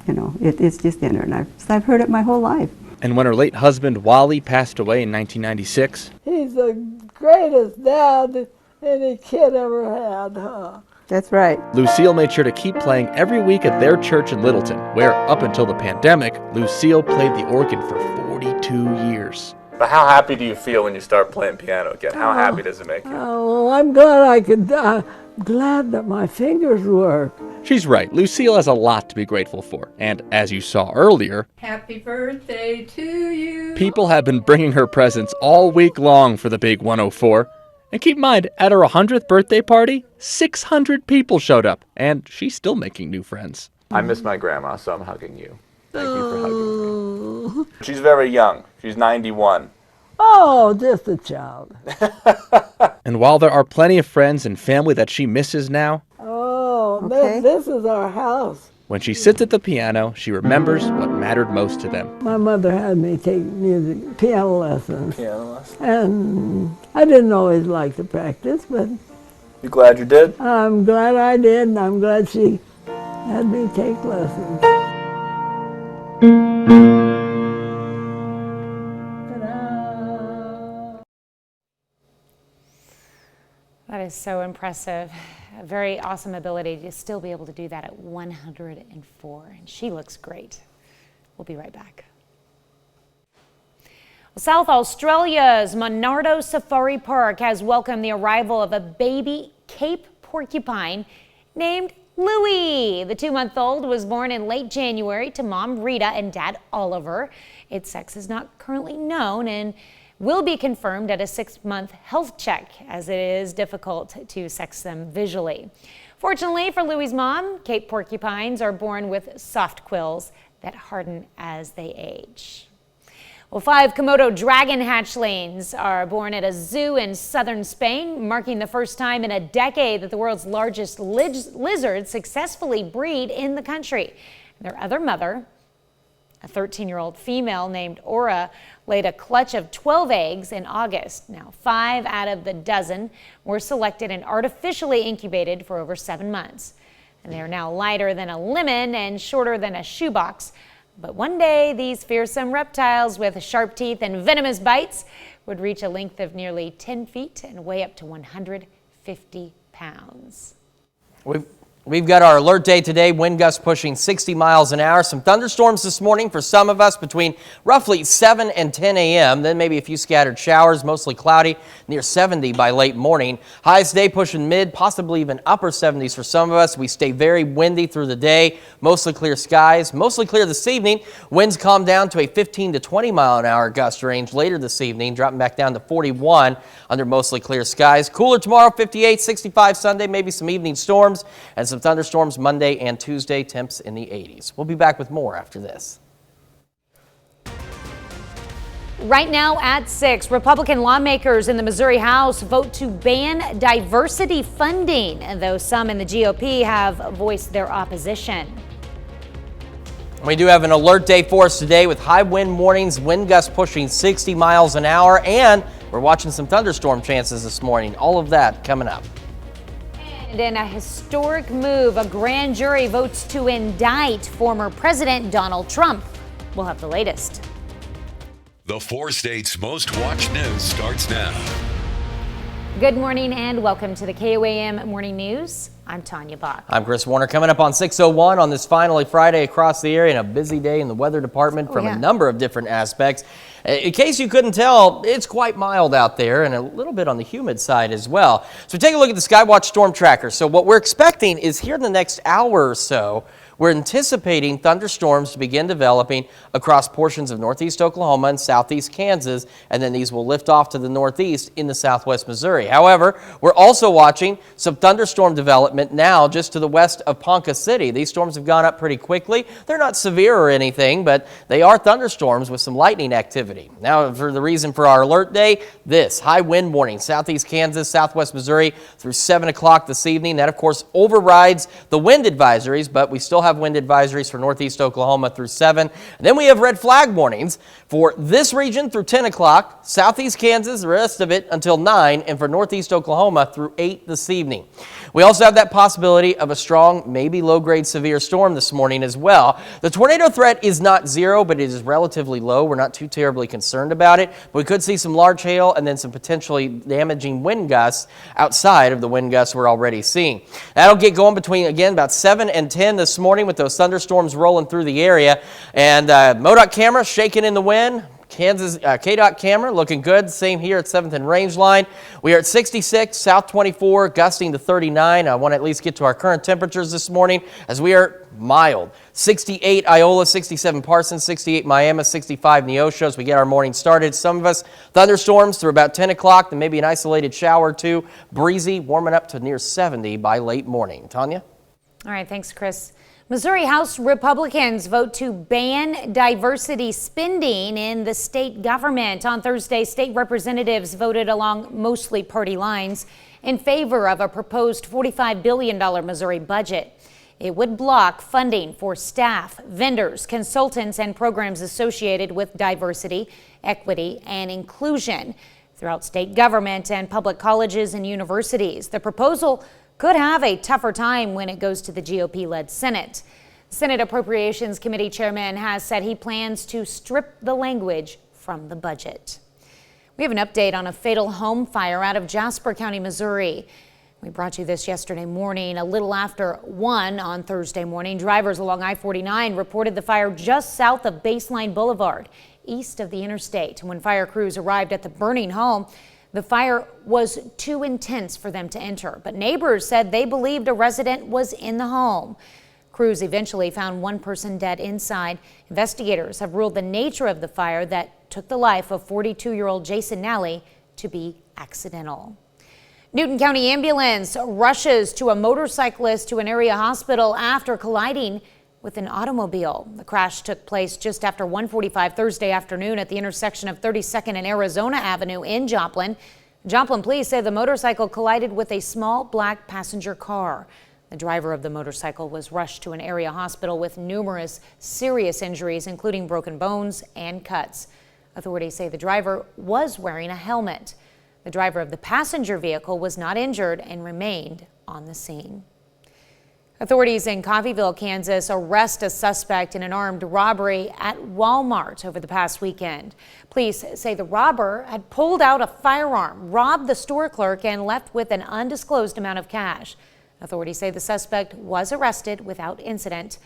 You know, it's just in her, and I've heard it my whole life. And when her late husband, Wally, passed away in 1996, He's the greatest dad any kid ever had, huh? That's right. Lucille made sure to keep playing every week at their church in Littleton, where, up until the pandemic, Lucille played the organ for 42 years. But how happy do you feel when you start playing piano again? How happy does it make you? Oh, well, I'm glad glad that my fingers work. She's right. Lucille has a lot to be grateful for. And as you saw earlier, Happy birthday to you. people have been bringing her presents all week long for the big 104. And keep in mind, at her 100th birthday party, 600 people showed up, and she's still making new friends. I miss my grandma, so I'm hugging you. Thank you for hugging me. She's very young. She's 91. Oh, just a child. And while there are plenty of friends and family that she misses now, Oh, this is our house. when she sits at the piano, she remembers what mattered most to them. My mother had me take piano lessons. Piano lessons. And I didn't always like to practice, but You glad you did? I'm glad I did, and I'm glad she had me take lessons. That is so impressive. A very awesome ability to still be able to do that at 104. And she looks great. We'll be right back. South Australia's Monardo Safari Park has welcomed the arrival of a baby Cape porcupine named Louie. The 2-month-old was born in late January to mom Rita and dad Oliver. Its sex is not currently known and will be confirmed at a 6-month health check, as it is difficult to sex them visually. Fortunately for Louie's mom, Cape porcupines are born with soft quills that harden as they age. Well, 5 Komodo dragon hatchlings are born at a zoo in southern Spain, marking the first time in a decade that the world's largest lizards successfully breed in the country. Their other mother, a 13-year-old female named Aura, laid a clutch of 12 eggs in August. Now, 5 out of the dozen were selected and artificially incubated for over 7 months. And they are now lighter than a lemon and shorter than a shoebox. But one day, these fearsome reptiles with sharp teeth and venomous bites would reach a length of nearly 10 feet and weigh up to 150 pounds. We've got our alert day today, wind gusts pushing 60 miles an hour. Some thunderstorms this morning for some of us between roughly 7 and 10 a.m. Then maybe a few scattered showers, mostly cloudy, near 70 by late morning. Highs today pushing mid, possibly even upper 70s for some of us. We stay very windy through the day, mostly clear skies, mostly clear this evening. Winds calm down to a 15 to 20 mile an hour gust range later this evening, dropping back down to 41 under mostly clear skies. Cooler tomorrow, 58, 65 Sunday, maybe some evening storms and some thunderstorms Monday and Tuesday, temps in the 80s. We'll be back with more after this. Right now at 6, Republican lawmakers in the Missouri House vote to ban diversity funding, though some in the GOP have voiced their opposition. We do have an alert day for us today with high wind warnings, wind gusts pushing 60 miles an hour, and we're watching some thunderstorm chances this morning. All of that coming up. And in a historic move, a grand jury votes to indict former President Donald Trump. We'll have the latest. The 4 states' most watched news starts now. Good morning and welcome to the KOAM Morning News. I'm Tanya Bach. I'm Chris Warner. Coming up on 6:01 on this finally Friday across the area and a busy day in the weather department from a number of different aspects. In case you couldn't tell, it's quite mild out there and a little bit on the humid side as well. So take a look at the Skywatch Storm Tracker. So what we're expecting is here in the next hour or so, we're anticipating thunderstorms to begin developing across portions of northeast Oklahoma and southeast Kansas, and then these will lift off to the northeast into southwest Missouri. However, we're also watching some thunderstorm development now just to the west of Ponca City. These storms have gone up pretty quickly. They're not severe or anything, but they are thunderstorms with some lightning activity. Now, for the reason for our alert day, this high wind warning, southeast Kansas, southwest Missouri through 7 o'clock this evening. That, of course, overrides the wind advisories, but we still have wind advisories for northeast Oklahoma through 7. And then we have red flag warnings for this region through 10 o'clock, southeast Kansas, the rest of it until 9, and for northeast Oklahoma through 8 this evening. We also have that possibility of a strong, maybe low-grade severe storm this morning as well. The tornado threat is not zero, but it is relatively low. We're not too terribly concerned about it. But we could see some large hail and then some potentially damaging wind gusts outside of the wind gusts we're already seeing. That'll get going between, again, about 7 and 10 this morning with those thunderstorms rolling through the area. And MoDOT camera shaking in the wind. Kansas KDOT camera looking good. Same here at 7th and Range Line. We are at 66, South 24, gusting to 39. I want to at least get to our current temperatures this morning as we are mild. 68 Iola, 67 Parsons, 68 Miami, 65 Neosho as we get our morning started. Some of us thunderstorms through about 10 o'clock, then maybe an isolated shower or two. Breezy, warming up to near 70 by late morning. Tanya? All right, thanks, Chris. Missouri House Republicans vote to ban diversity spending in the state government. On Thursday, state representatives voted along mostly party lines in favor of a proposed $45 billion Missouri budget. It would block funding for staff, vendors, consultants, and programs associated with diversity, equity, and inclusion throughout state government and public colleges and universities. The proposal could have a tougher time when it goes to the GOP-led Senate. Senate Appropriations Committee Chairman has said he plans to strip the language from the budget. We have an update on a fatal home fire out of Jasper County, Missouri. We brought you this yesterday morning. A little after 1 on Thursday morning, drivers along I-49 reported the fire just south of Baseline Boulevard, east of the interstate. When fire crews arrived at the burning home, the fire was too intense for them to enter, but neighbors said they believed a resident was in the home. Crews eventually found one person dead inside. Investigators have ruled the nature of the fire that took the life of 42-year-old Jason Nally to be accidental. Newton County ambulance rushes to a motorcyclist to an area hospital after colliding with an automobile. The crash took place just after 1:45 Thursday afternoon at the intersection of 32nd and Arizona Avenue in Joplin. Joplin police say the motorcycle collided with a small black passenger car. The driver of the motorcycle was rushed to an area hospital with numerous serious injuries, including broken bones and cuts. Authorities say the driver was wearing a helmet. The driver of the passenger vehicle was not injured and remained on the scene. Authorities in Coffeyville, Kansas arrest a suspect in an armed robbery at Walmart over the past weekend. Police say the robber had pulled out a firearm, robbed the store clerk, and left with an undisclosed amount of cash. Authorities say the suspect was arrested without incident.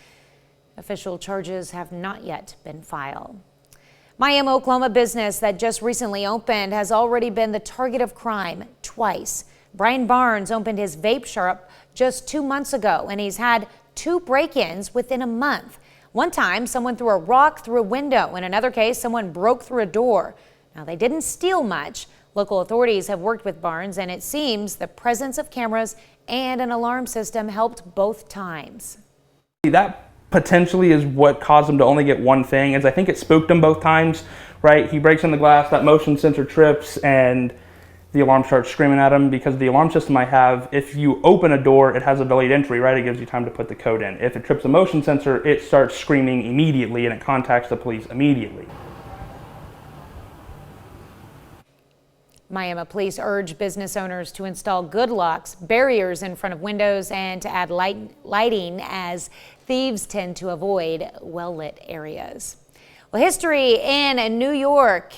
Official charges have not yet been filed. Miami, Oklahoma business that just recently opened has already been the target of crime twice. Brian Barnes opened his vape shop just 2 months ago, and he's had 2 break-ins within a month. One time, someone threw a rock through a window. In another case, someone broke through a door. Now, they didn't steal much. Local authorities have worked with Barnes, and it seems the presence of cameras and an alarm system helped both times. That potentially is what caused him to only get one thing, is I think it spooked him both times, right? He breaks in the glass, that motion sensor trips, and the alarm starts screaming at him, because the alarm system I have, if you open a door, it has a delayed entry, right? It gives you time to put the code in. If it trips a motion sensor, it starts screaming immediately and it contacts the police immediately. Miami police urge business owners to install good locks, barriers in front of windows, and to add lighting, as thieves tend to avoid well-lit areas. Well, history in New York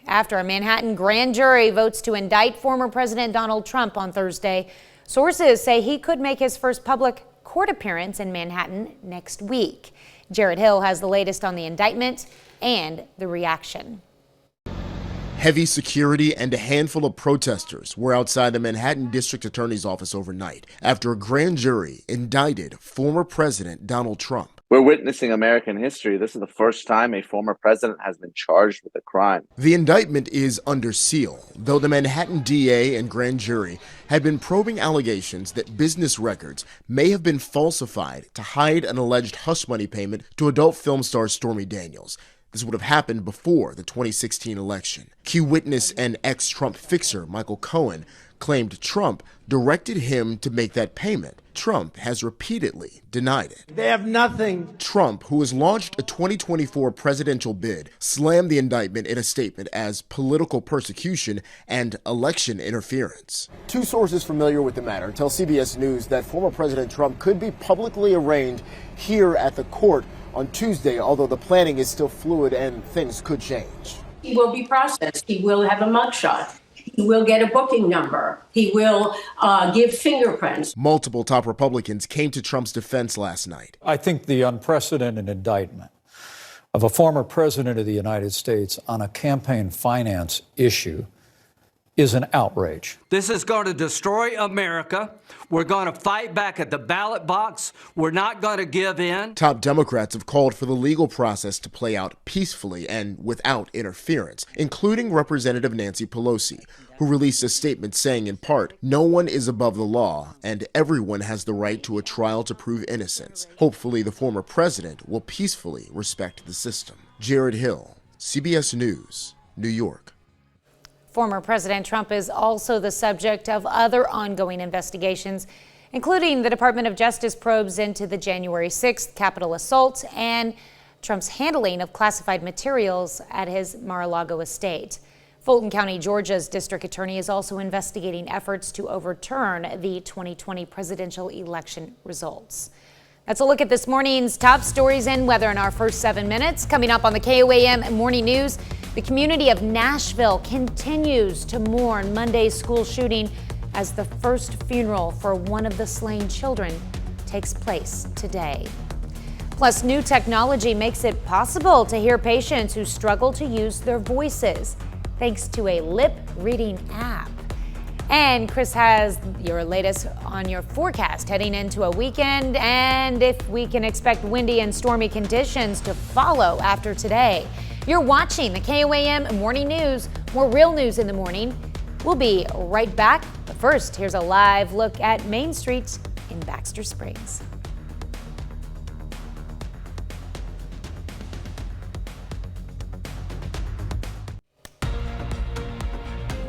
after a Manhattan grand jury votes to indict former President Donald Trump on Thursday. Sources say he could make his first public court appearance in Manhattan next week. Jared Hill has the latest on the indictment and the reaction. Heavy security and a handful of protesters were outside the Manhattan District Attorney's office overnight after a grand jury indicted former President Donald Trump. We're witnessing American history. This is the first time a former president has been charged with a crime. The indictment is under seal, though the Manhattan DA and grand jury had been probing allegations that business records may have been falsified to hide an alleged hush money payment to adult film star Stormy Daniels. This would have happened before the 2016 election. Key witness and ex-Trump fixer Michael Cohen claimed Trump directed him to make that payment. Trump has repeatedly denied it. They have nothing. Trump, who has launched a 2024 presidential bid, slammed the indictment in a statement as political persecution and election interference. 2 sources familiar with the matter tell CBS News that former President Trump could be publicly arraigned here at the court on Tuesday, although the planning is still fluid and things could change. He will be processed. He will have a mugshot. He will get a booking number. He will give fingerprints. Multiple top Republicans came to Trump's defense last night. I think the unprecedented indictment of a former president of the United States on a campaign finance issue is an outrage. This is going to destroy America. We're going to fight back at the ballot box. We're not going to give in. Top Democrats have called for the legal process to play out peacefully and without interference, including Representative Nancy Pelosi, who released a statement saying in part, "No one is above the law and everyone has the right to a trial to prove innocence." Hopefully the former president will peacefully respect the system. Jared Hill, CBS News, New York. Former President Trump is also the subject of other ongoing investigations, including the Department of Justice probes into the January 6th Capitol assault and Trump's handling of classified materials at his Mar-a-Lago estate. Fulton County, Georgia's district attorney is also investigating efforts to overturn the 2020 presidential election results. That's a look at this morning's top stories and weather in our first 7 minutes. Coming up on the KOAM Morning News, the community of Nashville continues to mourn Monday's school shooting as the first funeral for one of the slain children takes place today. Plus, new technology makes it possible to hear patients who struggle to use their voices, thanks to a lip reading app. And Chris has your latest on your forecast heading into a weekend and if we can expect windy and stormy conditions to follow after today. You're watching the KOAM Morning News. More real news in the morning. We'll be right back. But First, here's a live look at Main Street in Baxter Springs.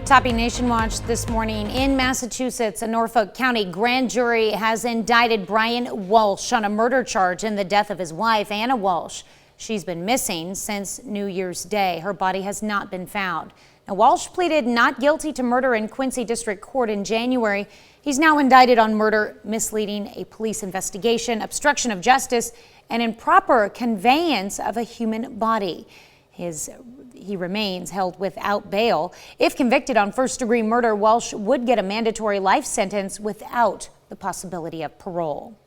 Topping Nation Watch this morning in Massachusetts, a Norfolk County grand jury has indicted Brian Walsh on a murder charge in the death of his wife, Anna Walsh. She's been missing since New Year's Day. Her body has not been found. Now, Walsh pleaded not guilty to murder in Quincy District Court in January. He's now indicted on murder, misleading a police investigation, obstruction of justice, and improper conveyance of a human body. He remains held without bail. If convicted on first-degree murder, Walsh would get a mandatory life sentence without the possibility of parole.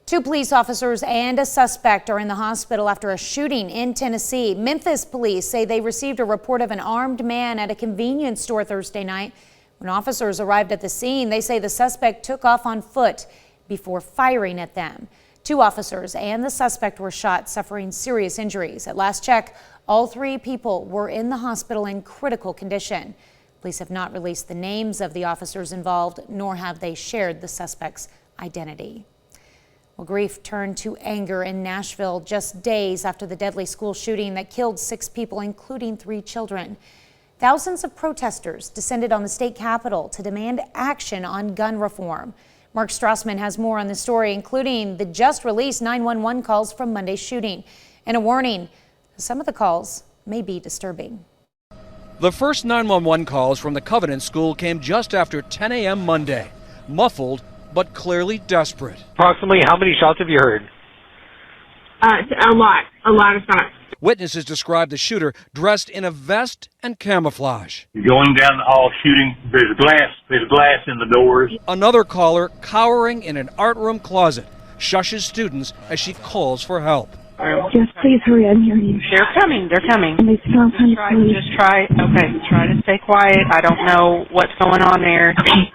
2 police officers and a suspect are in the hospital after a shooting in Tennessee. Memphis police say they received a report of an armed man at a convenience store Thursday night. When officers arrived at the scene, they say the suspect took off on foot before firing at them. 2 officers and the suspect were shot, suffering serious injuries. At last check, all 3 people were in the hospital in critical condition. Police have not released the names of the officers involved, nor have they shared the suspect's identity. Well, grief turned to anger in Nashville just days after the deadly school shooting that killed 6 people, including 3 children. Thousands of protesters descended on the state capitol to demand action on gun reform. Mark Strassman has more on the story, including the just released 911 calls from Monday's shooting and a warning. Some of the calls may be disturbing. The first 911 calls from the Covenant School came just after 10 a.m. Monday. Muffled, but clearly desperate. Approximately how many shots have you heard? A lot of shots. Witnesses describe the shooter dressed in a vest and camouflage. Going down the hall shooting, there's glass in the doors. Another caller cowering in an art room closet, shushes students as she calls for help. Just please hurry, I'm hearing you. They're coming. Just try to stay quiet. I don't know what's going on there. Okay.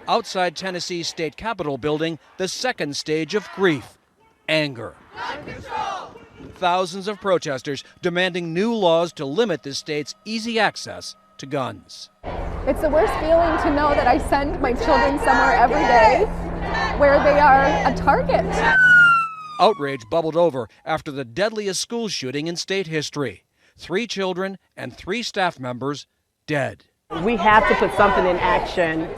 Outside Tennessee's state capitol building, the second stage of grief, anger. Thousands of protesters demanding new laws to limit the state's easy access to guns. It's the worst feeling to know that I send my children somewhere every day where they are a target. Outrage bubbled over after the deadliest school shooting in state history. 3 children and 3 staff members dead. We have to put something in action,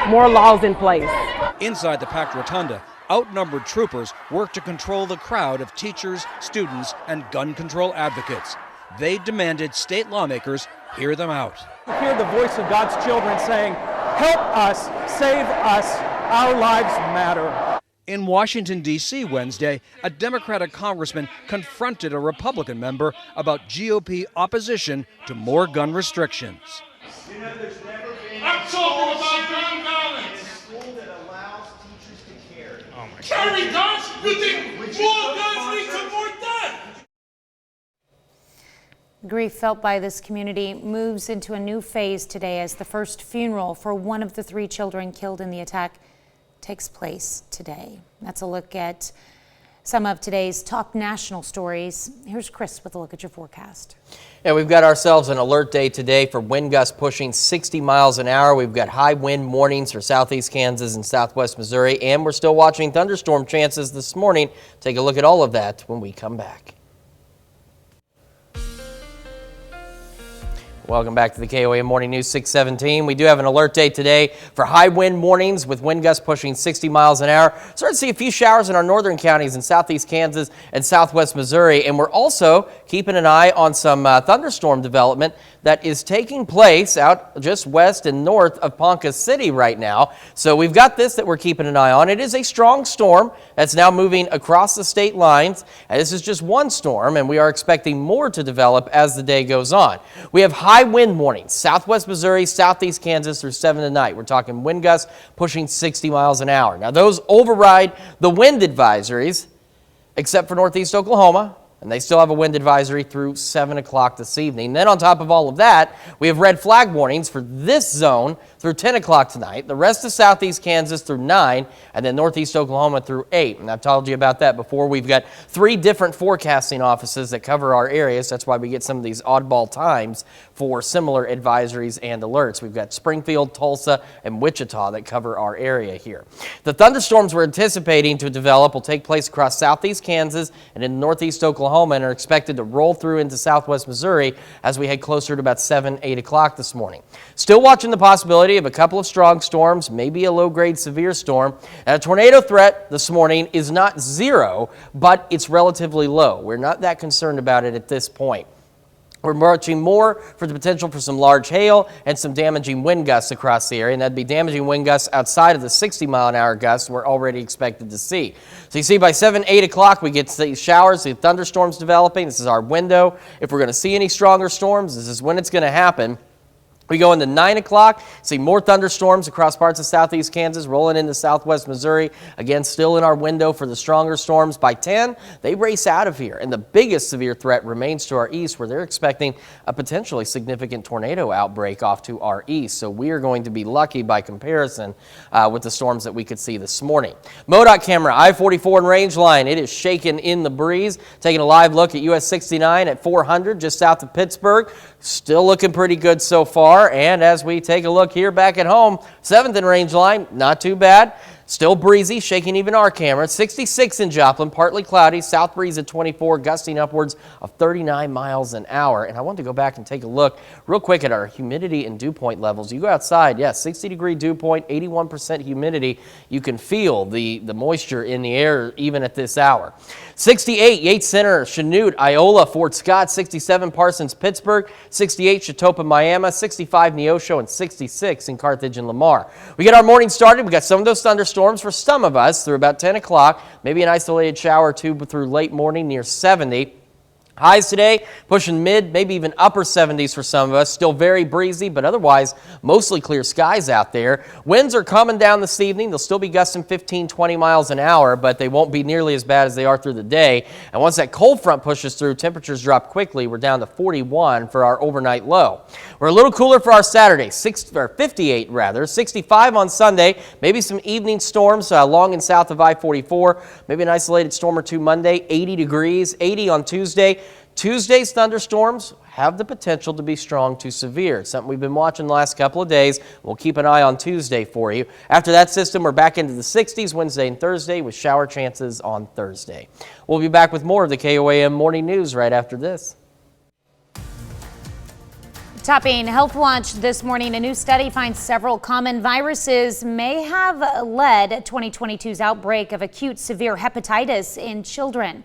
more laws in place. Inside the packed rotunda, outnumbered troopers worked to control the crowd of teachers, students, and gun control advocates. They demanded state lawmakers hear them out. Hear the voice of God's children saying, "Help us, save us, our lives matter." In Washington, D.C. Wednesday, a Democratic congressman confronted a Republican member about GOP opposition to more gun restrictions. You know, there's never been I'm talking about gun violence. A school that allows teachers to carry. Oh my carry guns? You think more guns lead to more death? Grief felt by this community moves into a new phase today as the first funeral for one of the 3 children killed in the attack takes place today. That's a look at some of today's top national stories. Here's Chris with a look at your forecast. Yeah, we've got ourselves an alert day today for wind gusts pushing 60 miles an hour. We've got high wind warnings for southeast Kansas and southwest Missouri, and we're still watching thunderstorm chances this morning. Take a look at all of that when we come back. Welcome back to the KOAM Morning News 617. We do have an alert day today for high wind warnings with wind gusts pushing 60 miles an hour. Starting to see a few showers in our northern counties in southeast Kansas and southwest Missouri. And we're also keeping an eye on some thunderstorm development that is taking place out just west and north of Ponca City right now. So we've got this that we're keeping an eye on. It is a strong storm that's now moving across the state lines. And this is just one storm, and we are expecting more to develop as the day goes on. We have high wind warnings, southwest Missouri, southeast Kansas through 7 tonight. We're talking wind gusts pushing 60 miles an hour. Now those override the wind advisories, except for northeast Oklahoma, and they still have a wind advisory through 7 o'clock this evening. Then on top of all of that, we have red flag warnings for this zone through 10 o'clock tonight, the rest of southeast Kansas through 9, and then northeast Oklahoma through 8. And I've told you about that before. We've got 3 different forecasting offices that cover our areas. That's why we get some of these oddball times for similar advisories and alerts. We've got Springfield, Tulsa, and Wichita that cover our area here. The thunderstorms we're anticipating to develop will take place across southeast Kansas and in northeast Oklahoma and are expected to roll through into southwest Missouri as we head closer to about 7, 8 o'clock this morning. Still watching the possibility of a couple of strong storms, maybe a low-grade severe storm. And a tornado threat this morning is not zero, but it's relatively low. We're not that concerned about it at this point. We're watching more for the potential for some large hail and some damaging wind gusts across the area, and that'd be damaging wind gusts outside of the 60-mile-an-hour gusts we're already expected to see. So you see by 7, 8 o'clock, we get the showers, the thunderstorms developing. This is our window. If we're going to see any stronger storms, this is when it's going to happen. We go into 9 o'clock, see more thunderstorms across parts of southeast Kansas, rolling into southwest Missouri. Again, still in our window for the stronger storms. By 10, they race out of here. And the biggest severe threat remains to our east, where they're expecting a potentially significant tornado outbreak off to our east. So we are going to be lucky by comparison with the storms that we could see this morning. MoDOT camera, I-44 and range line. It is shaking in the breeze. Taking a live look at US 69 at 400, just south of Pittsburgh. Still looking pretty good so far. And as we take a look here back at home, 7th and range line, not too bad. Still breezy, shaking even our camera. 66 in Joplin, partly cloudy. South breeze at 24, gusting upwards of 39 miles an hour. And I wanted to go back and take a look real quick at our humidity and dew point levels. You go outside, yes, 60-degree dew point, 81% humidity. You can feel the moisture in the air even at this hour. 68, Yates Center, Chanute, Iola, Fort Scott. 67, Parsons, Pittsburgh. 68, Chetopa, Miami. 65, Neosho, and 66 in Carthage and Lamar. We get our morning started. We got some of those thunderstorms for some of us through about 10 o'clock, maybe an isolated shower or two through late morning near 70. Highs today pushing mid, maybe even upper 70s for some of us. Still very breezy, but otherwise mostly clear skies out there. Winds are coming down this evening. They'll still be gusting 15, 20 miles an hour, but they won't be nearly as bad as they are through the day. And once that cold front pushes through, temperatures drop quickly. We're down to 41 for our overnight low. We're a little cooler for our Saturday, 58 rather, 65 on Sunday. Maybe some evening storms along and south of I-44. Maybe an isolated storm or two Monday, 80 degrees, 80 on Tuesday. Tuesday's thunderstorms have the potential to be strong to severe. It's something we've been watching the last couple of days. We'll keep an eye on Tuesday for you. After that system, we're back into the 60s Wednesday and Thursday with shower chances on Thursday. We'll be back with more of the KOAM Morning News right after this. Topping Health Watch this morning, a new study finds several common viruses may have led 2022's outbreak of acute severe hepatitis in children.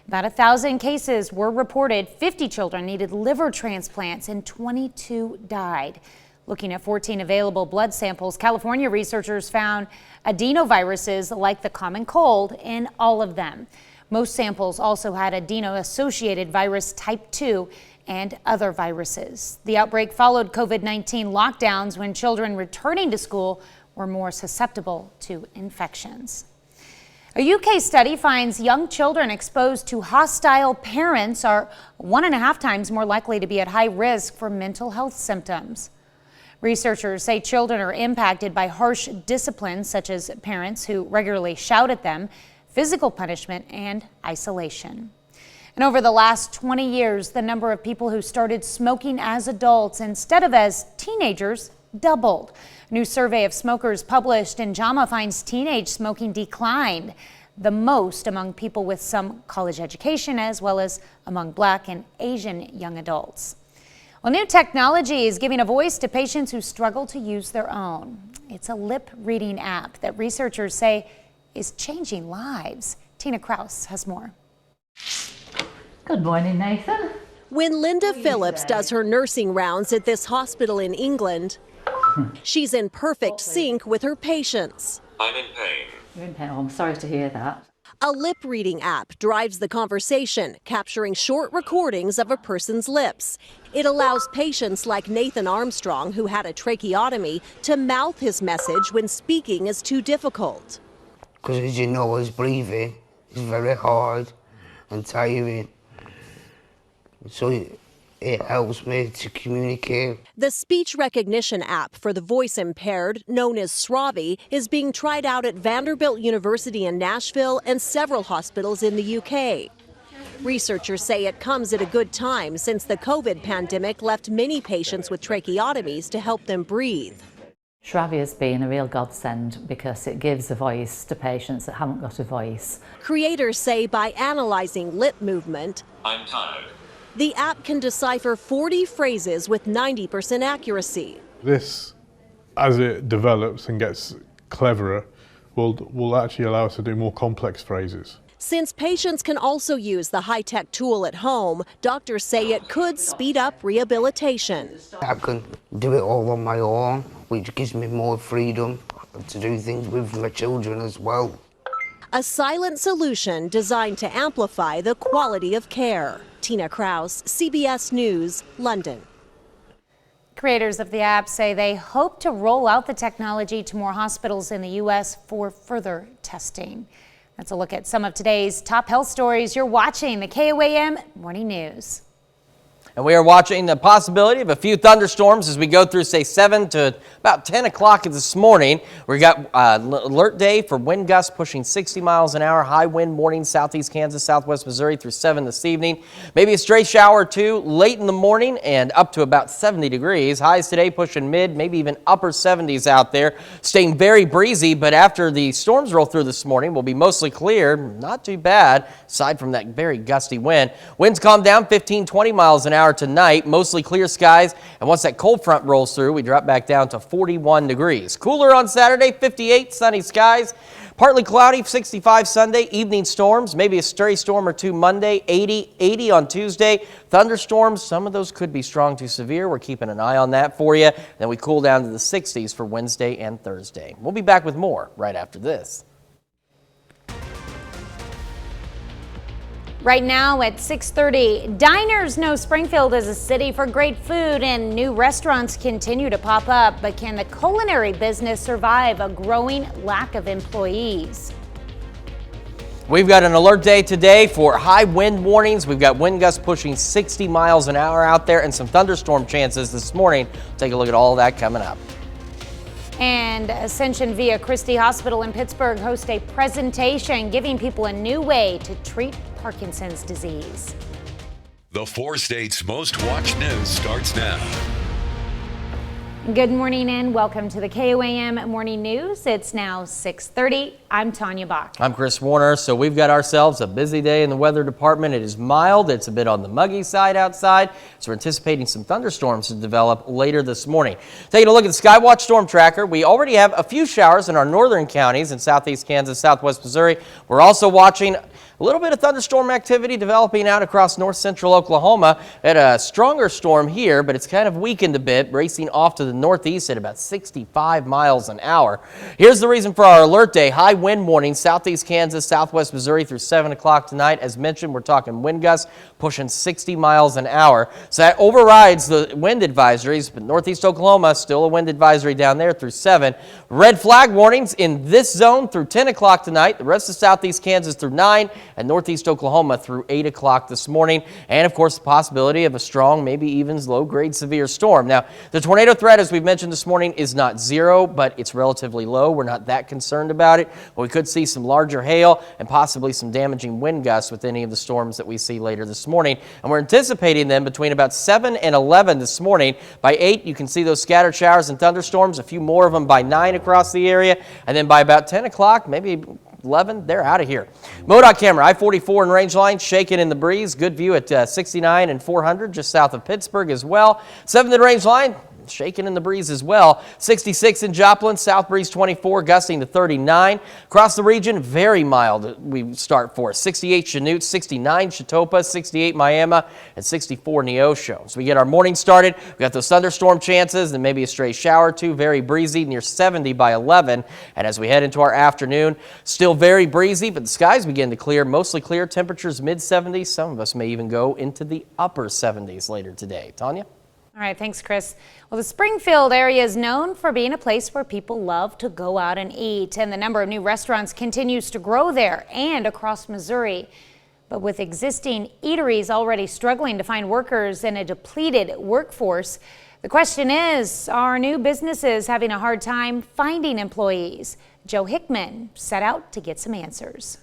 About 1,000 cases were reported. 50 children needed liver transplants and 22 died. Looking at 14 available blood samples, California researchers found adenoviruses like the common cold in all of them. Most samples also had adeno-associated virus type 2 and other viruses. The outbreak followed COVID-19 lockdowns when children returning to school were more susceptible to infections. A UK study finds young children exposed to hostile parents are 1.5 times more likely to be at high risk for mental health symptoms. Researchers say children are impacted by harsh discipline, such as parents who regularly shout at them, physical punishment, and isolation. And over the last 20 years, the number of people who started smoking as adults instead of as teenagers doubled. A new survey of smokers published in JAMA finds teenage smoking declined the most among people with some college education, as well as among Black and Asian young adults. Well, new technology is giving a voice to patients who struggle to use their own. It's a lip reading app that researchers say is changing lives. Tina Kraus has more. Good morning, Nathan. When Linda Phillips does her nursing rounds at this hospital in England, she's in perfect sync with her patients. I'm in pain. You're in pain. Oh, I'm sorry to hear that. A lip reading app drives the conversation, capturing short recordings of a person's lips. It allows patients like Nathan Armstrong, who had a tracheotomy, to mouth his message when speaking is too difficult. Because as you know, his breathing is very hard and tiring. So it helps me to communicate. The speech recognition app for the voice impaired, known as Sravi, is being tried out at Vanderbilt University in Nashville and several hospitals in the UK. Researchers say it comes at a good time since the COVID pandemic left many patients with tracheotomies to help them breathe. Shravia has been a real godsend because it gives a voice to patients that haven't got a voice. Creators say by analyzing lip movement, I'm tired. The app can decipher 40 phrases with 90% accuracy. This, as it develops and gets cleverer, will actually allow us to do more complex phrases. Since patients can also use the high-tech tool at home, doctors say it could speed up rehabilitation. I can do it all on my own, which gives me more freedom to do things with my children as well. A silent solution designed to amplify the quality of care. Tina Kraus, CBS News, London. Creators of the app say they hope to roll out the technology to more hospitals in the U.S. for further testing. That's a look at some of today's top health stories. You're watching the KOAM Morning News. And we are watching the possibility of a few thunderstorms as we go through, say, 7 to about 10 o'clock this morning. We got alert day for wind gusts pushing 60 miles an hour, high wind morning, southeast Kansas, southwest Missouri through 7 this evening. Maybe a stray shower or two late in the morning and up to about 70 degrees. Highs today pushing mid, maybe even upper 70s out there. Staying very breezy, but after the storms roll through this morning, will be mostly clear. Not too bad, aside from that very gusty wind. Winds calm down 15, 20 miles an hour tonight, mostly clear skies, and once that cold front rolls through, we drop back down to 41 degrees. Cooler on Saturday, 58, sunny skies, partly cloudy, 65 Sunday, evening storms, maybe a stray storm or two Monday, 80 on Tuesday. Thunderstorms, some of those could be strong to severe. We're keeping an eye on that for you. Then we cool down to the 60s for Wednesday and Thursday. We'll be back with more right after this. Right now at 6:30, diners know Springfield is a city for great food and new restaurants continue to pop up. But can the culinary business survive a growing lack of employees? We've got an alert day today for high wind warnings. We've got wind gusts pushing 60 miles an hour out there and some thunderstorm chances this morning. Take a look at all of that coming up. And Ascension Via Christi Hospital in Pittsburgh hosts a presentation giving people a new way to treat Parkinson's disease. The 4 states' most watched news starts now. Good morning and welcome to the KOAM Morning News. It's now 6:30. I'm Tanya Bach. I'm Chris Warner. So we've got ourselves a busy day in the weather department. It is mild. It's a bit on the muggy side outside. So we're anticipating some thunderstorms to develop later this morning. Taking a look at the Skywatch Storm Tracker, we already have a few showers in our northern counties in southeast Kansas, southwest Missouri. We're also watching a little bit of thunderstorm activity developing out across north central Oklahoma. At a stronger storm here, but it's kind of weakened a bit, racing off to the northeast at about 65 miles an hour. Here's the reason for our alert day. High wind warning, southeast Kansas, southwest Missouri through 7 o'clock tonight. As mentioned, we're talking wind gusts pushing 60 miles an hour. So that overrides the wind advisories, but northeast Oklahoma, still a wind advisory down there through 7. Red flag warnings in this zone through 10 o'clock tonight. The rest of southeast Kansas through 9. And northeast Oklahoma through 8 o'clock this morning. And of course, the possibility of a strong, maybe even low-grade severe storm. Now, the tornado threat, as we've mentioned this morning, is not zero, but it's relatively low. We're not that concerned about it. But we could see some larger hail and possibly some damaging wind gusts with any of the storms that we see later this morning. And we're anticipating them between about 7 and 11 this morning. By 8, you can see those scattered showers and thunderstorms, a few more of them by 9 across the area. And then by about 10 o'clock, maybe 11, they're out of here. MoDOT camera, I-44 and range line, shaking in the breeze. Good view at 69 and 400, just south of Pittsburgh as well. 7th range line, shaking in the breeze as well. 66 in Joplin, south breeze 24, gusting to 39. Across the region, very mild we start for. 68 Chanute, 69 Chatopa, 68 Miami, and 64 Neosho. So we get our morning started. We got those thunderstorm chances and maybe a stray shower or two. Very breezy, near 70 by 11. And as we head into our afternoon, still very breezy, but the skies begin to clear. Mostly clear, temperatures mid-70s. Some of us may even go into the upper 70s later today. Tanya? All right, thanks, Chris. Well, the Springfield area is known for being a place where people love to go out and eat, and the number of new restaurants continues to grow there and across Missouri. But with existing eateries already struggling to find workers and a depleted workforce, the question is, are new businesses having a hard time finding employees? Joe Hickman set out to get some answers.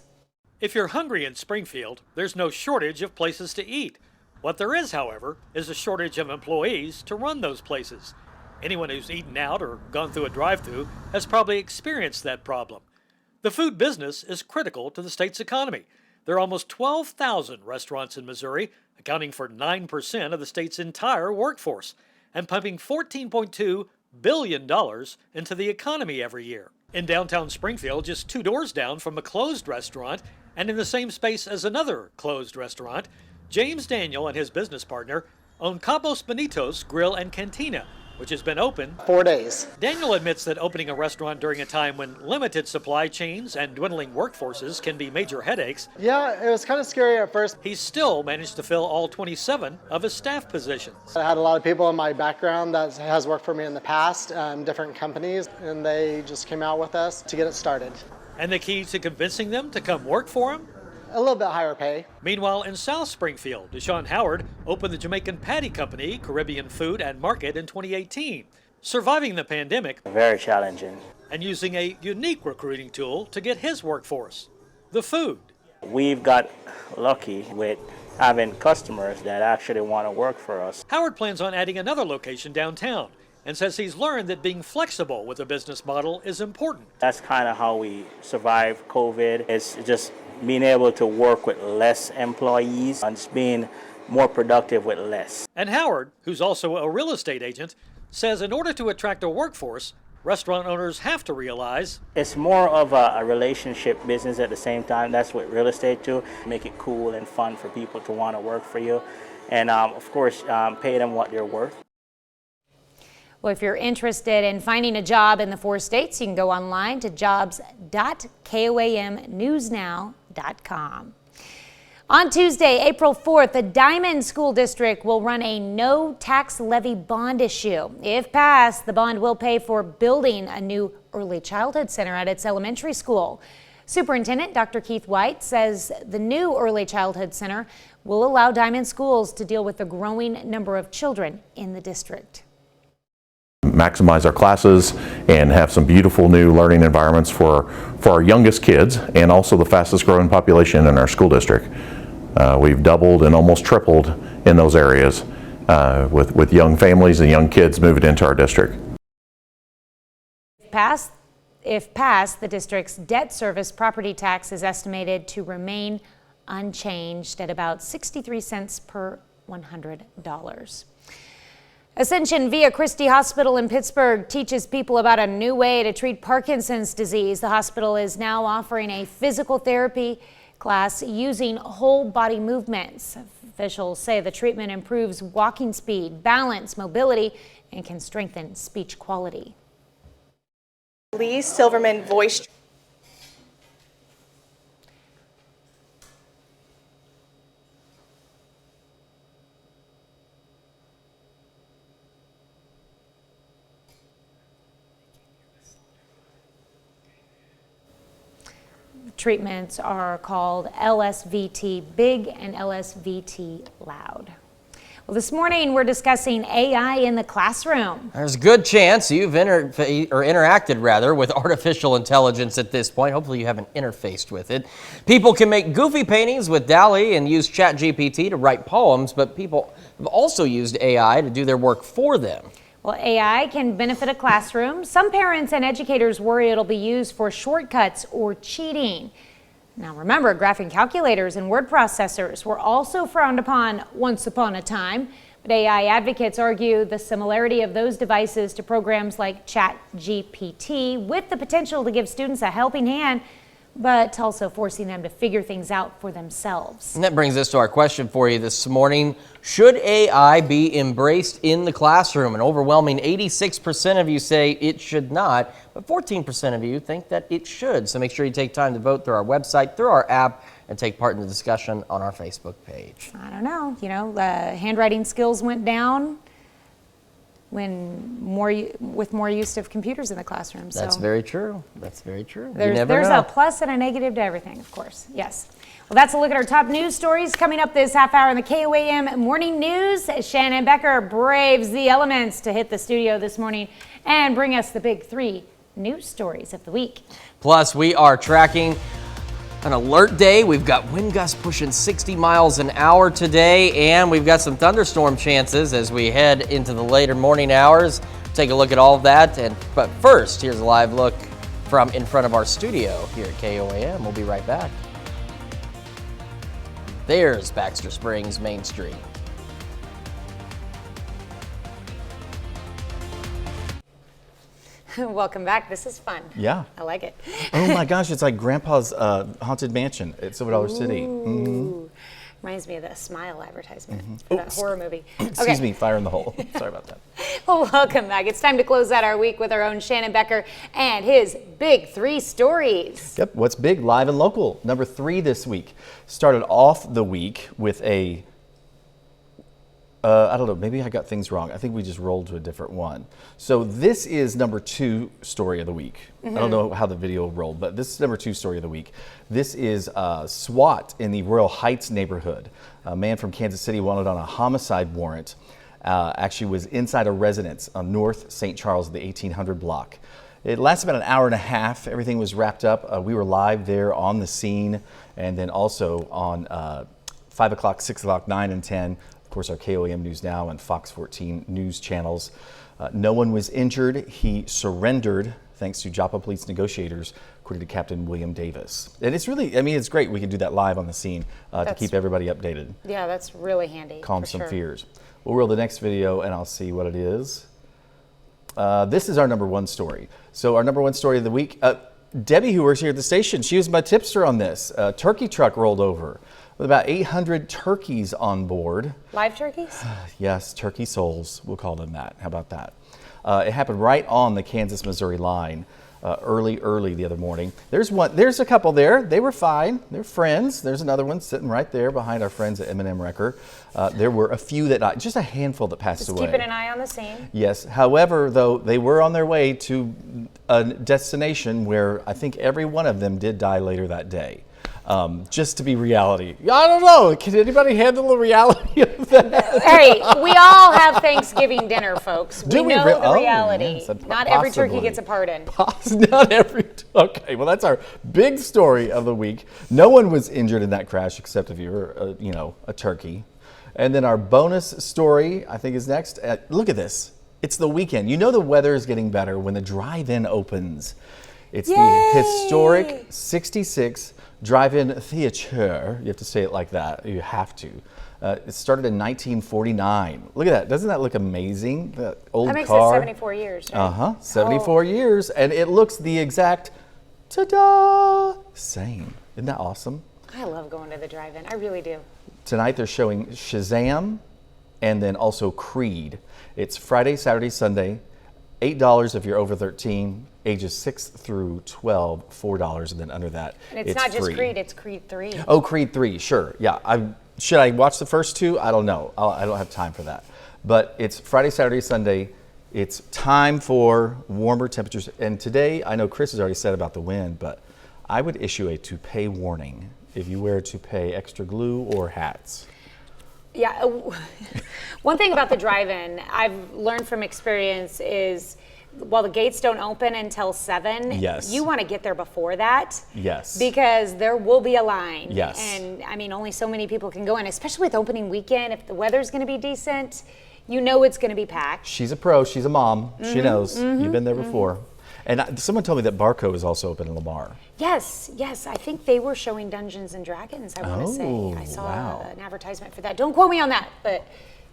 If you're hungry in Springfield, there's no shortage of places to eat. What there is, however, is a shortage of employees to run those places. Anyone who's eaten out or gone through a drive-thru has probably experienced that problem. The food business is critical to the state's economy. There are almost 12,000 restaurants in Missouri, accounting for 9% of the state's entire workforce, and pumping $14.2 billion into the economy every year. In downtown Springfield, just 2 doors down from a closed restaurant, and in the same space as another closed restaurant, James Daniel and his business partner own Cabos Bonitos Grill and Cantina, which has been open 4 days. Daniel admits that opening a restaurant during a time when limited supply chains and dwindling workforces can be major headaches. Yeah, it was kind of scary at first. He's still managed to fill all 27 of his staff positions. I had a lot of people in my background that has worked for me in the past, different companies, and they just came out with us to get it started. And the key to convincing them to come work for him? A little bit higher pay. Meanwhile, in South Springfield, Deshaun Howard opened the Jamaican Patty Company, Caribbean Food and Market in 2018, surviving the pandemic. Very challenging. And using a unique recruiting tool to get his workforce, the food. We've got lucky with having customers that actually want to work for us. Howard plans on adding another location downtown and says he's learned that being flexible with a business model is important. That's kind of how we survive COVID. It's just being able to work with less employees and just being more productive with less. And Howard, who's also a real estate agent, says in order to attract a workforce, restaurant owners have to realize it's more of a relationship business at the same time. That's what real estate do. Make it cool and fun for people to want to work for you. And of course, pay them what they're worth. Well, if you're interested in finding a job in the 4 states, you can go online to jobs.koamnewsnow.com. On Tuesday, April 4th, the Diamond School District will run a no tax levy bond issue. If passed, the bond will pay for building a new early childhood center at its elementary school. Superintendent Dr. Keith White says the new early childhood center will allow Diamond schools to deal with the growing number of children in the district. Maximize our classes and have some beautiful new learning environments for our youngest kids and also the fastest growing population in our school district. We've doubled and almost tripled in those areas with young families and young kids moving into our district. If passed, the district's debt service property tax is estimated to remain unchanged at about 63 cents per $100. Ascension Via Christi Hospital in Pittsburgh teaches people about a new way to treat Parkinson's disease. The hospital is now offering a physical therapy class using whole body movements. Officials say the treatment improves walking speed, balance, mobility, and can strengthen speech quality. Lee Silverman voice. Treatments are called LSVT Big and LSVT Loud. Well, this morning we're discussing AI in the classroom. There's a good chance you've interacted with artificial intelligence at this point. Hopefully you haven't interfaced with it. People can make goofy paintings with DALL-E and use ChatGPT to write poems, but people have also used AI to do their work for them. Well, AI can benefit a classroom. Some parents and educators worry it'll be used for shortcuts or cheating. Now remember, graphing calculators and word processors were also frowned upon once upon a time. But AI advocates argue the similarity of those devices to programs like ChatGPT, with the potential to give students a helping hand, but also forcing them to figure things out for themselves. And that brings us to our question for you this morning. Should AI be embraced in the classroom? An overwhelming 86% of you say it should not, but 14% of you think that it should. So make sure you take time to vote through our website, through our app, and take part in the discussion on our Facebook page. I don't know, handwriting skills went down with more use of computers in the classroom. That's very true. That's very true. There's a plus and a negative to everything, of course. Yes. Well, that's a look at our top news stories coming up this half hour in the KOAM Morning News. Shannon Becker braves the elements to hit the studio this morning and bring us the big 3 news stories of the week. Plus, we are tracking An alert day. We've got wind gusts pushing 60 miles an hour today, and we've got some thunderstorm chances as we head into the later morning hours. Take a look at all of that. But first, here's a live look from in front of our studio here at KOAM. We'll be right back. There's Baxter Springs Main Street. Welcome back. This is fun. Yeah. I like it. Oh my gosh, it's like Grandpa's haunted mansion at Silver Dollar City. Ooh. Reminds me of the Smile advertisement for that horror movie. Excuse me, fire in the hole. Sorry about that. Well, welcome back. It's time to close out our week with our own Shannon Becker and his big 3 stories. Yep, what's big, live and local. Number 3 this week. Started off the week with a I don't know, maybe I got things wrong. I think we just rolled to a different one. So this is number 2 story of the week. I don't know how the video rolled, but this is number 2 story of the week. This is SWAT in the Royal Heights neighborhood. A man from Kansas City wanted on a homicide warrant. Actually was inside a residence on North St. Charles, the 1800 block. It lasted about an hour and a half. Everything was wrapped up. We were live there on the scene, and then also on 5 o'clock, 6 o'clock, 9 and 10. Of course, our KOAM News Now and Fox 14 news channels. No one was injured. He surrendered thanks to Joppa police negotiators, according to Captain William Davis. And it's really, I mean, it's great we can do that live on the scene to keep everybody updated. Yeah, that's really handy. Calm some fears. We'll roll the next video and I'll see what it is. This is our number 1 story. So our number 1 story of the week, Debbie, who works here at the station, she was my tipster on this. A turkey truck rolled over with about 800 turkeys on board. Live turkeys? Yes, turkey souls, we'll call them that. How about that? It happened right on the Kansas-Missouri line early the other morning. There's a couple there. They were fine. They're friends. There's another one sitting right there behind our friends at M&M Wrecker. There were a few that died, just a handful that passed away. Just keeping an eye on the scene. Yes. However, though, they were on their way to a destination where I think every one of them did die later that day. Just to be reality. I don't know. Can anybody handle the reality of that? Hey, we all have Thanksgiving dinner, folks. Do we know the reality. Yes, not every turkey gets a pardon. Not every. Okay, well, that's our big story of the week. No one was injured in that crash except if you were, a turkey. And then our bonus story, I think, is next. Look at this. It's the weekend. You know the weather is getting better when the drive-in opens. It's the historic 66 Drive-In Theater. You have to say it like that. You have to. It started in 1949. Look at that. Doesn't that look amazing? That old car. That makes it 74 years, right? 74 years. And it looks the exact, ta-da, same. Isn't that awesome? I love going to the drive-in. I really do. Tonight they're showing Shazam and then also Creed. It's Friday, Saturday, Sunday. $8 if you're over 13, ages 6 through 12, $4, and then under that, and it's not just Creed, it's Creed 3. Oh, Creed 3, sure. Yeah, should I watch the first 2? I don't know. I don't have time for that. But it's Friday, Saturday, Sunday. It's time for warmer temperatures. And today, I know Chris has already said about the wind, but I would issue a toupee warning if you wear a toupee, extra glue, or hats. Yeah, one thing about the drive-in I've learned from experience is while the gates don't open until 7, yes, you want to get there before that. Yes. Because there will be a line. Yes. And I mean, only so many people can go in, especially with opening weekend. If the weather's going to be decent, you know it's going to be packed. She's a pro. She's a mom. She knows. You've been there before. And someone told me that Barco is also open in Lamar. Yes. I think they were showing Dungeons and Dragons, I want to say. I saw an advertisement for that. Don't quote me on that, but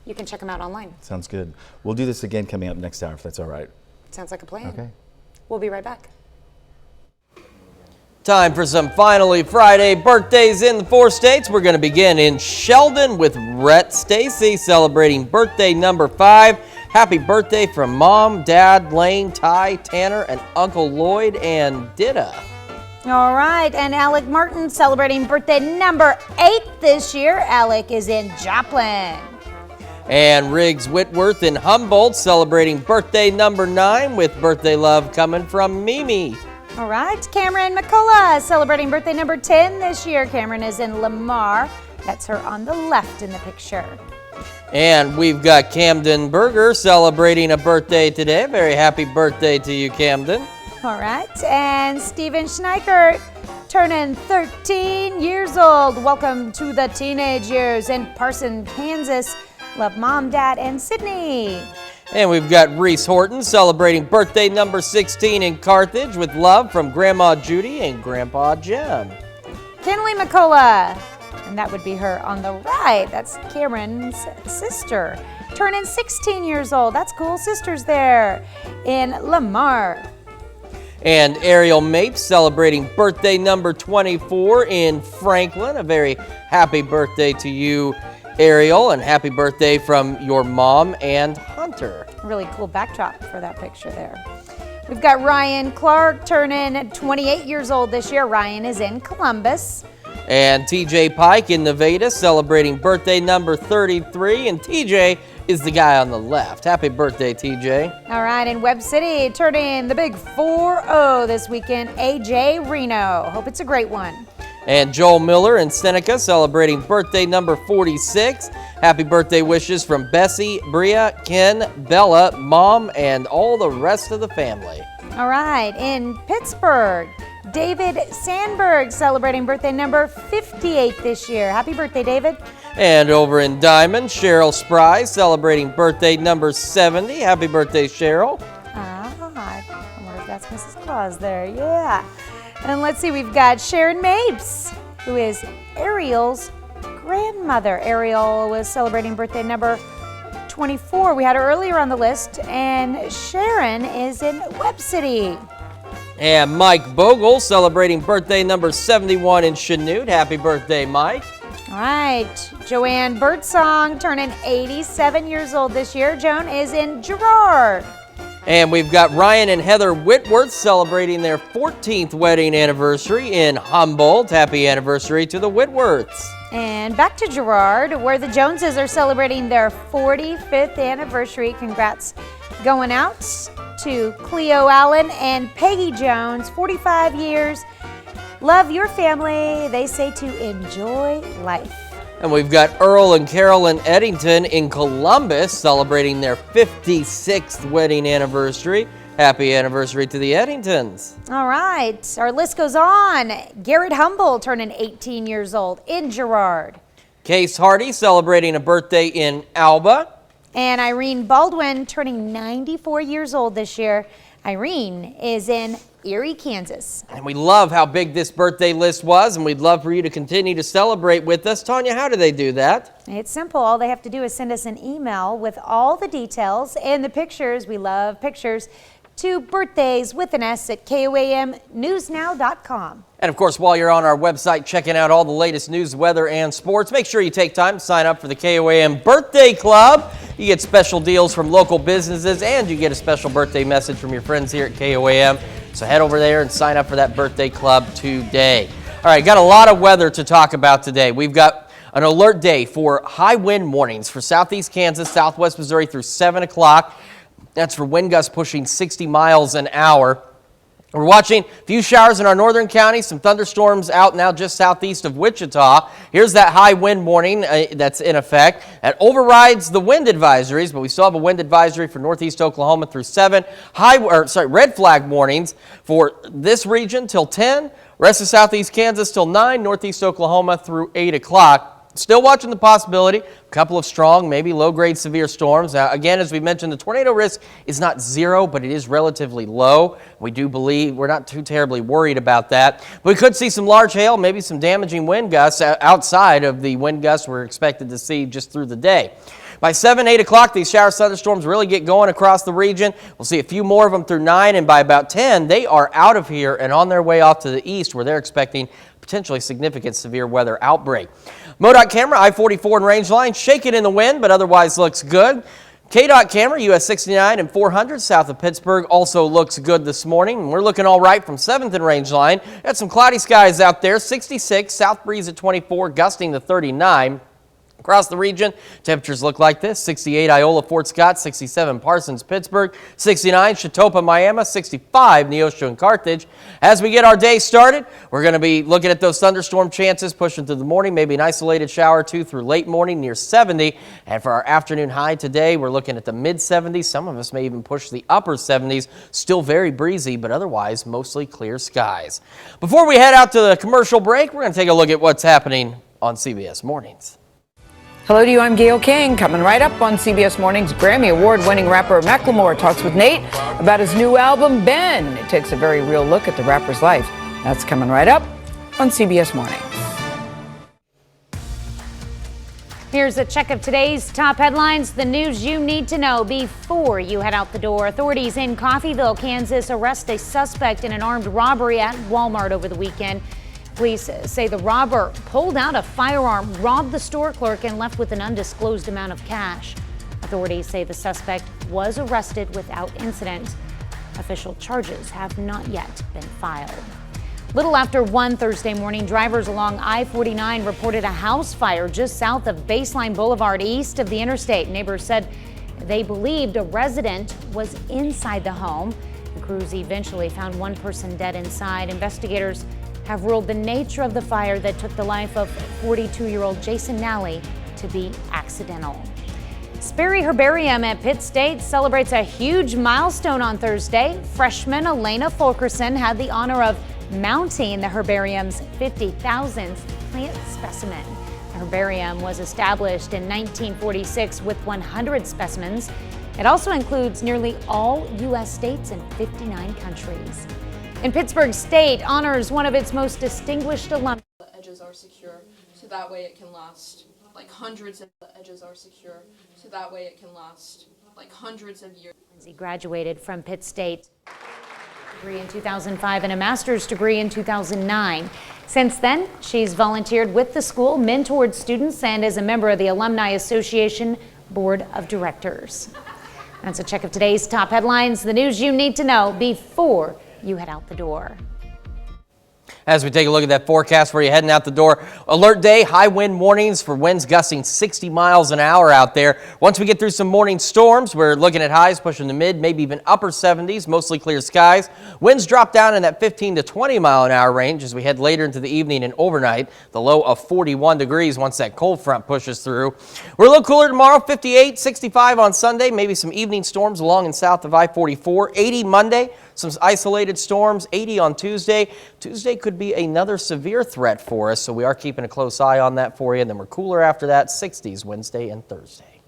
you can check them out online. Sounds good. We'll do this again coming up next hour, if that's all right. Sounds like a plan. Okay. We'll be right back. Time for some Finally Friday birthdays in the 4 states. We're going to begin in Sheldon with Rhett Stacy celebrating birthday number 5. Happy birthday from Mom, Dad, Lane, Ty, Tanner, and Uncle Lloyd and Dida. All right, and Alec Martin celebrating birthday number 8 this year. Alec is in Joplin. And Riggs Whitworth in Humboldt celebrating birthday number 9 with birthday love coming from Mimi. All right, Cameron McCullough celebrating birthday number 10 this year. Cameron is in Lamar. That's her on the left in the picture. And we've got Camden Berger celebrating a birthday today. Very happy birthday to you, Camden. All right, and Stephen Schneiker turning 13 years old. Welcome to the teenage years in Parson, Kansas. Love Mom, Dad, and Sydney. And we've got Reese Horton celebrating birthday number 16 in Carthage with love from Grandma Judy and Grandpa Jim. Kinley McCullough, and that would be her on the right. That's Cameron's sister, turning 16 years old. That's cool. Sister's there in Lamar. And Ariel Mapes celebrating birthday number 24 in Franklin. A very happy birthday to you, Ariel, and happy birthday from your mom and Hunter. Really cool backdrop for that picture there. We've got Ryan Clark turning 28 years old this year. Ryan is in Columbus. And TJ Pike in Nevada celebrating birthday number 33. And TJ is the guy on the left. Happy birthday, TJ. All right, in Webb City, turning the big 4-0 this weekend, AJ Reno. Hope it's a great one. And Joel Miller in Seneca celebrating birthday number 46. Happy birthday wishes from Bessie, Bria, Ken, Bella, Mom, and all the rest of the family. All right, in Pittsburgh, David Sandberg celebrating birthday number 58 this year. Happy birthday, David. And over in Diamond, Cheryl Spry celebrating birthday number 70. Happy birthday, Cheryl. I wonder if that's Mrs. Claus there. Yeah. And let's see, we've got Sharon Mapes, who is Ariel's grandmother. Ariel was celebrating birthday number 24. We had her earlier on the list, and Sharon is in Webb City. And Mike Bogle celebrating birthday number 71 in Chanute. Happy birthday, Mike. All right, Joanne Birdsong turning 87 years old this year. Joan is in Girard. And we've got Ryan and Heather Whitworth celebrating their 14th wedding anniversary in Humboldt. Happy anniversary to the Whitworths. And back to Girard, where the Joneses are celebrating their 45th anniversary. Congrats going out to Cleo Allen and Peggy Jones, 45 years. Love your family. They say to enjoy life. And we've got Earl and Carolyn Eddington in Columbus celebrating their 56th wedding anniversary. Happy anniversary to the Eddingtons. All right, our list goes on. Garrett Humble turning 18 years old in Girard. Case Hardy celebrating a birthday in Alba. And Irene Baldwin turning 94 years old this year. Irene is in Erie, Kansas. And we love how big this birthday list was, and we'd love for you to continue to celebrate with us. Tanya, how do they do that? It's simple. All they have to do is send us an email with all the details and the pictures. We love pictures. To birthdays with an S at KOAMnewsnow.com. And of course, while you're on our website checking out all the latest news, weather, and sports, make sure you take time to sign up for the KOAM Birthday Club. You get special deals from local businesses, and you get a special birthday message from your friends here at KOAM. So head over there and sign up for that birthday club today. All right, got a lot of weather to talk about today. We've got an alert day for high wind warnings for southeast Kansas, southwest Missouri through 7 o'clock. That's for wind gusts pushing 60 miles an hour. We're watching a few showers in our northern counties, some thunderstorms out now just southeast of Wichita. Here's that high wind warning that's in effect. That overrides the wind advisories, but we still have a wind advisory for northeast Oklahoma through 7. Red flag warnings for this region till 10. Rest of southeast Kansas till 9. Northeast Oklahoma through 8 o'clock. Still watching the possibility, a couple of strong, maybe low-grade severe storms. Now, again, as we mentioned, the tornado risk is not zero, but it is relatively low. We do believe we're not too terribly worried about that. We could see some large hail, maybe some damaging wind gusts outside of the wind gusts we're expected to see just through the day. By 7, 8 o'clock, these shower thunderstorms really get going across the region. We'll see a few more of them through 9, and by about 10, they are out of here and on their way off to the east, where they're expecting potentially significant severe weather outbreak. MoDOT camera, I-44 and range line, shaking in the wind, but otherwise looks good. KDOT camera, US 69 and 400 south of Pittsburgh, also looks good this morning. We're looking all right from 7th and range line. Got some cloudy skies out there, 66, south breeze at 24, gusting to 39. Across the region, temperatures look like this: 68 Iola, Fort Scott, 67 Parsons, Pittsburgh, 69 Chetopa, Miami, 65 Neosho and Carthage. As we get our day started, we're going to be looking at those thunderstorm chances pushing through the morning, maybe an isolated shower or two through late morning near 70. And for our afternoon high today, we're looking at the mid 70s. Some of us may even push the upper 70s. Still very breezy, but otherwise mostly clear skies. Before we head out to the commercial break, we're going to take a look at what's happening on CBS Mornings. Hello to you, I'm Gail King. Coming right up on CBS Mornings, Grammy Award-winning rapper Macklemore talks with Nate about his new album, Ben. It takes a very real look at the rapper's life. That's coming right up on CBS Mornings. Here's a check of today's top headlines, the news you need to know before you head out the door. Authorities in Coffeyville, Kansas arrest a suspect in an armed robbery at Walmart over the weekend. Police say the robber pulled out a firearm, robbed the store clerk, and left with an undisclosed amount of cash. Authorities say the suspect was arrested without incident. Official charges have not yet been filed. Little after 1 Thursday morning, drivers along I-49 reported a house fire just south of Baseline Boulevard, east of the interstate. Neighbors said they believed a resident was inside the home. The crews eventually found one person dead inside. Investigators have ruled the nature of the fire that took the life of 42-year-old Jason Nally to be accidental. Sperry Herbarium at Pitt State celebrates a huge milestone on Thursday. Freshman Elena Fulkerson had the honor of mounting the herbarium's 50,000th plant specimen. The herbarium was established in 1946 with 100 specimens. It also includes nearly all U.S. states and 59 countries. And Pittsburgh State honors one of its most distinguished alumni. The edges are secure, so that way it can last like hundreds of the edges are secure, so that way it can last like hundreds of years. He graduated from Pitt State. Degree in 2005 and a master's degree in 2009. Since then, she's volunteered with the school, mentored students, and is a member of the Alumni Association Board of Directors. That's a check of today's top headlines, the news you need to know before you head out the door. As we take a look at that forecast where you're heading out the door, alert day, high wind warnings for winds gusting 60 miles an hour out there. Once we get through some morning storms, we're looking at highs pushing the mid, maybe even upper 70s, mostly clear skies. Winds drop down in that 15 to 20 mile an hour range as we head later into the evening and overnight. The low of 41 degrees once that cold front pushes through. We're a little cooler tomorrow, 58, 65 on Sunday, maybe some evening storms along and south of I-44, 80 Monday. Some isolated storms, 80 on Tuesday. Tuesday could be another severe threat for us, so we are keeping a close eye on that for you. And then we're cooler after that, 60s Wednesday and Thursday.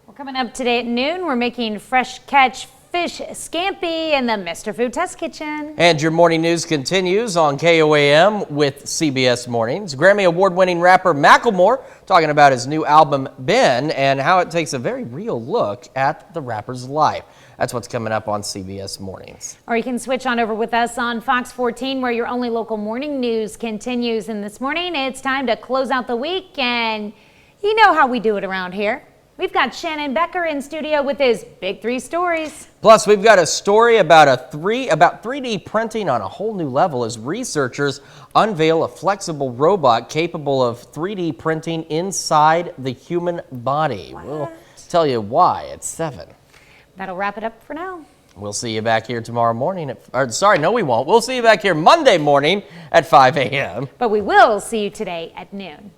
Well, coming up today at noon, we're making fresh catch fish scampi in the Mr. Food Test Kitchen. And your morning news continues on KOAM with CBS Mornings. Grammy Award-winning rapper Macklemore talking about his new album, Ben, and how it takes a very real look at the rapper's life. That's what's coming up on CBS Mornings. Or you can switch on over with us on Fox 14, where your only local morning news continues. And this morning, it's time to close out the week, and you know how we do it around here. We've got Shannon Becker in studio with his Big 3 stories. Plus, we've got a story about 3D printing on a whole new level as researchers unveil a flexible robot capable of 3D printing inside the human body. What? We'll tell you why at 7. That'll wrap it up for now. We'll see you back here tomorrow morning. We won't. We'll see you back here Monday morning at 5 a.m. But we will see you today at noon.